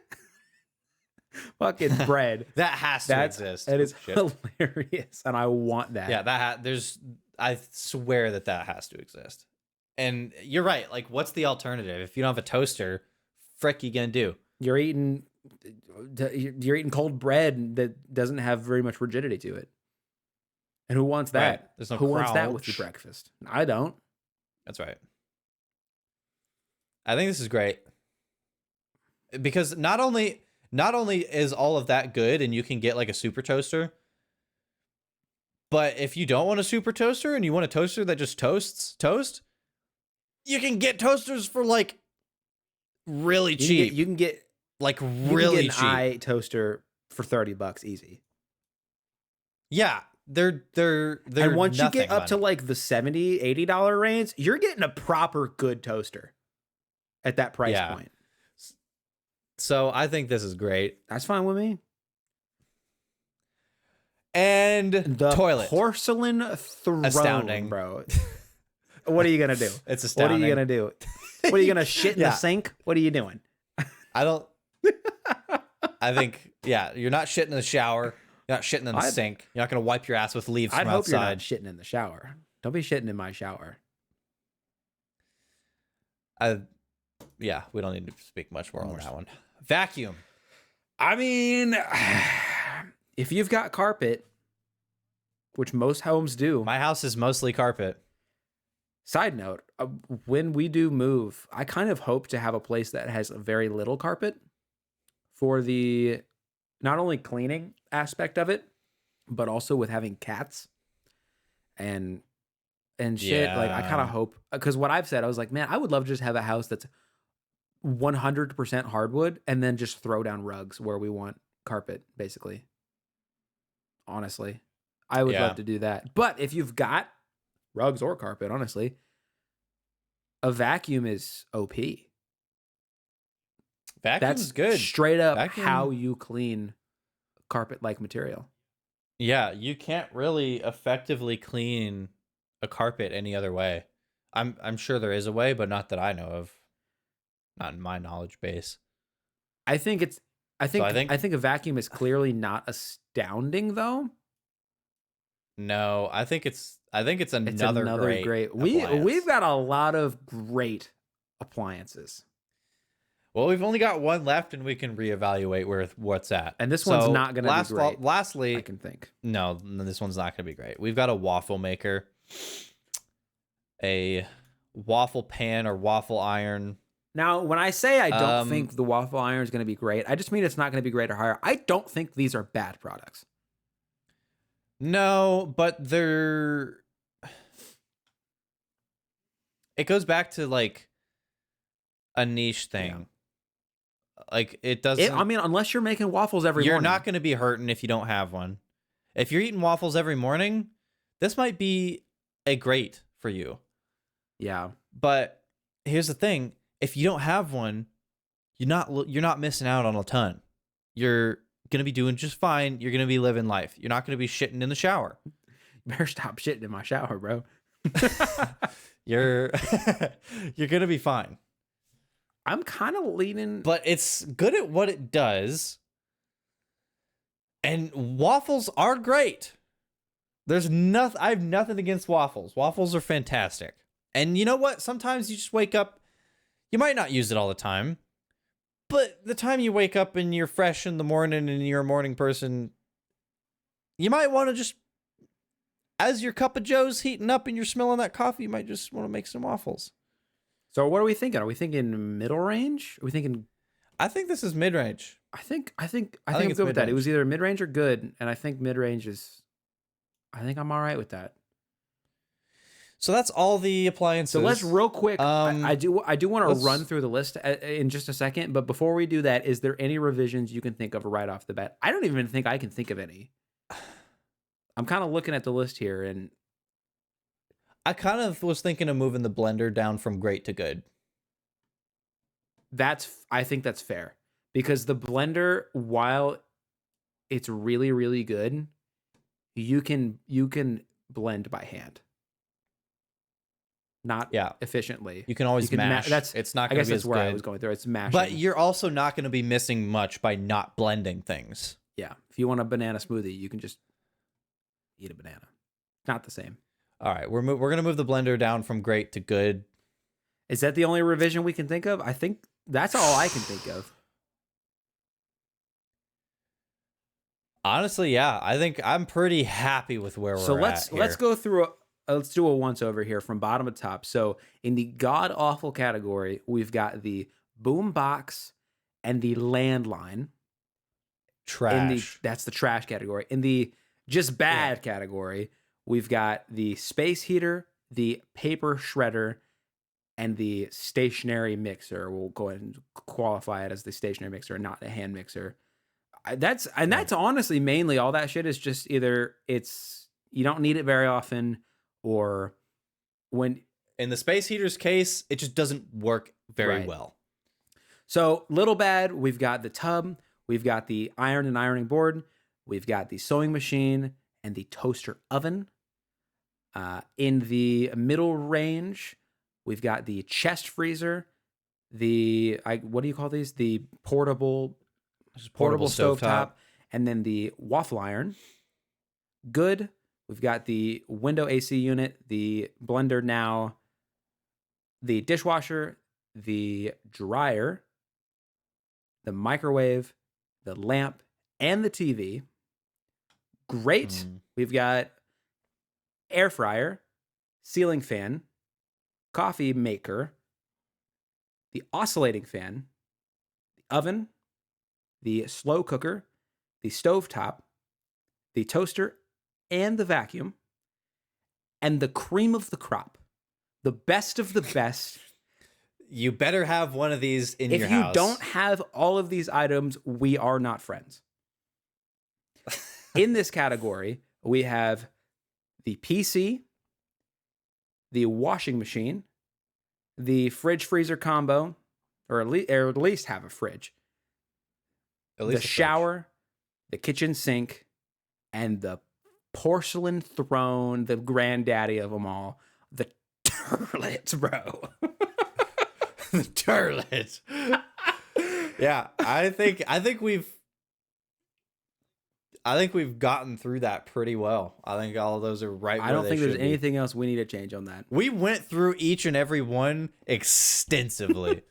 fucking bread.
That has to
That's
exist.
it
Oh
is
shit.
hilarious, and I want
Yeah,
that.
there's, I swear that that has to exist. And you're right. Like, what's the alternative? If you don't have a toaster, frick you gonna do?
You're eating, you're eating cold bread that doesn't have very much rigidity to it. And who wants
Right.
that?
There's no
Who wants that with your
crouch.
breakfast? I don't.
That's right. I think this is great because not only is all of that good and you can get like a super toaster, but if you don't want a super toaster and you want a toaster that just toasts toast, you can get toasters for like really cheap.
You can get
Like
you can
really
get an
cheap.
eye toaster for $30 easy.
Yeah, they're
And once you
nothing
get up to
money.
like the $70-$80 range, you're getting a proper good toaster at that price
Yeah.
point.
So I think this is great.
That's fine with me.
And
The
toilet.
porcelain throne,
Astounding.
bro. What are you gonna do?
It's
What are
astounding.
you gonna do? What are you gonna shit in
Yeah.
the sink? What are you doing?
I don't. I think, yeah, you're not shitting in the shower. You're not shitting in the sink. You're not gonna wipe your ass with leaves
I'd
from
hope you're not
outside.
shitting in the shower. Don't be shitting in my shower.
Yeah, we don't need to speak much more on that one. Vacuum.
I mean, if you've got carpet, which most homes do.
My house is mostly carpet.
Side note, when we do move, I kind of hope to have a place that has very little carpet for the not only cleaning aspect of it, but also with having cats and shit. Like I kind
Yeah.
of hope, because what I've said, I was like, man, I would love to just have a house that's 100% hardwood and then just throw down rugs where we want carpet, basically. Honestly, I would
Yeah.
love to do that. But if you've got rugs or carpet, honestly, a vacuum is OP.
Vacuum's
That's
good.
straight up
Vacuum-
how you clean carpet-like material.
Yeah, you can't really effectively clean a carpet any other way. I'm sure there is a way, but not that I know of. Not in my knowledge base.
I think it's. I think.
I think-
I think a vacuum is clearly not astounding, though.
No, I think it's another,
It's another great.
appliance.
We've got a lot of great appliances,
Well, we've only got one left, and we can reevaluate where what's at.
and this one's not going to be great.
Lastly,
I can think.
no, this one's not going to be great. We've got a waffle maker, a waffle pan or waffle iron.
Now, when I say I don't
Um,
think the waffle iron is going to be great, I just mean it's not going to be great or higher. I don't think these are bad products.
No, but they're. It goes back to like a niche thing. Like it doesn't.
I mean, unless you're making waffles every
You're
morning.
not going to be hurting if you don't have one. If you're eating waffles every morning, this might be a great for you.
Yeah.
But here's the thing: if you don't have one, you're not missing out on a ton. You're gonna be doing just fine. You're gonna be living life. You're not gonna be shitting in the shower.
Better stop shitting in my shower, bro.
You're you're gonna be fine.
I'm kind of leaning.
But it's good at what it does. And waffles are great. There's nothing. I have nothing against waffles. Waffles are fantastic. And you know what? Sometimes you just wake up. You might not use it all the time, but the time you wake up and you're fresh in the morning and you're a morning person, you might want to just, as your cup of joe's heating up and you're smelling that coffee, you might just want to make some waffles.
So what are we thinking? Are we thinking middle range? Are we thinking?
I think this is mid range.
I think I'm
think
good
it's
with that. It
mid-range.
was either mid range or good, and I think mid range is. I think I'm all right with that.
So that's all the appliances.
So let's real quick. I do want to
let's-
run through the list in just a second, but before we do that, is there any revisions you can think of right off the bat? I don't even think I can think of any. I'm kind of looking at the list here, and
I kind of was thinking of moving the blender down from great to good.
I think that's fair, because the blender, while it's really really good, you can blend by hand. Not
Yeah.
efficiently.
You can always mash.
That's
it's not
I
going to
guess
be
that's
as
where I
good.
was going through. It's mashing.
But you're also not going to be missing much by not blending things.
Yeah. If you want a banana smoothie, you can just eat a banana. Not the same.
All right, we're going to move the blender down from great to good.
Is that the only revision we can think of? I think that's all I can think of.
Honestly, yeah, I think I'm pretty happy with where we're at.
So let's go through let's do a once over here from bottom to top. So in the god awful category, we've got the boom box and the landline.
Trash.
That's the trash category. In the just bad category, we've got the space heater, the paper shredder, and the stationary mixer. We'll go ahead and qualify it as the stationary mixer, not a hand mixer. That's honestly mainly all that shit is just either it's you don't need it very often, or when
in the space heater's case, it just doesn't work very
Right.
well.
So little bad, we've got the tub, we've got the iron and ironing board, we've got the sewing machine and the toaster oven. In the middle range, we've got the chest freezer, what do you call these? The portable stovetop, and then the waffle iron. Good. We've got the window AC unit, the blender now, the dishwasher, the dryer, the microwave, the lamp, and the TV. Great. We've got air fryer, ceiling fan, coffee maker, the oscillating fan, the oven, the slow cooker, the stovetop, the toaster, and the vacuum, and the cream of the crop, the best of the best.
You better have one of these in your house.
If you don't have all of these items, we are not friends. In this category, we have the PC, the washing machine, the fridge freezer combo, or at least have a fridge, the shower, the kitchen sink, and the porcelain throne, the granddaddy of them all, the turlet, bro.
The turlet. Yeah, I think we've gotten through that pretty well. I think all of those are right where
I don't
they
think there's
should be.
anything else we need to change on that.
We went through each and every one extensively.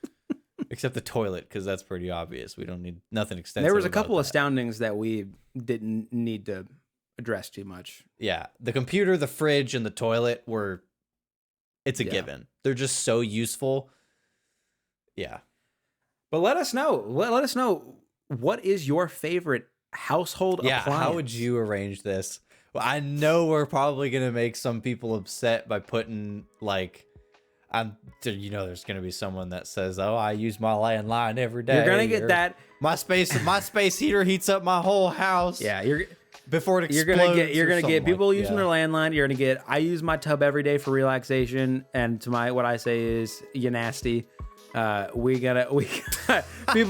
Except the toilet, because that's pretty obvious. We don't need nothing extensive.
There was a couple
about that.
astoundings that we didn't need to address too much.
Yeah, the computer, the fridge, and the toilet it's a given. They're just so useful. Yeah.
But let us know. Let us know, what is your favorite household appliance?
How would you arrange this? Well, I know we're probably gonna make some people upset by putting there's gonna be someone that says, "Oh, I use my landline every day."
You're gonna get that.
My space heater heats up my whole house.
Yeah,
before it explodes.
You're gonna get people
like,
using their landline. You're gonna get, I use my tub every day for relaxation, and what I say is, you nasty. People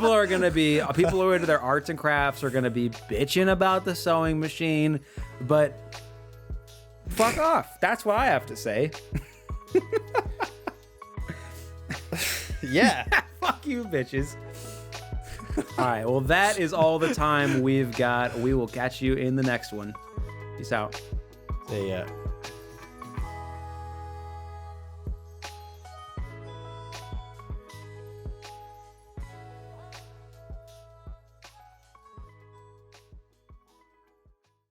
who are into their arts and crafts are gonna be bitching about the sewing machine, but fuck off. That's what I have to say.
Yeah.
Fuck you, bitches. All right, well, that is all the time we've got. We will catch you in the next one. Peace out.
See ya.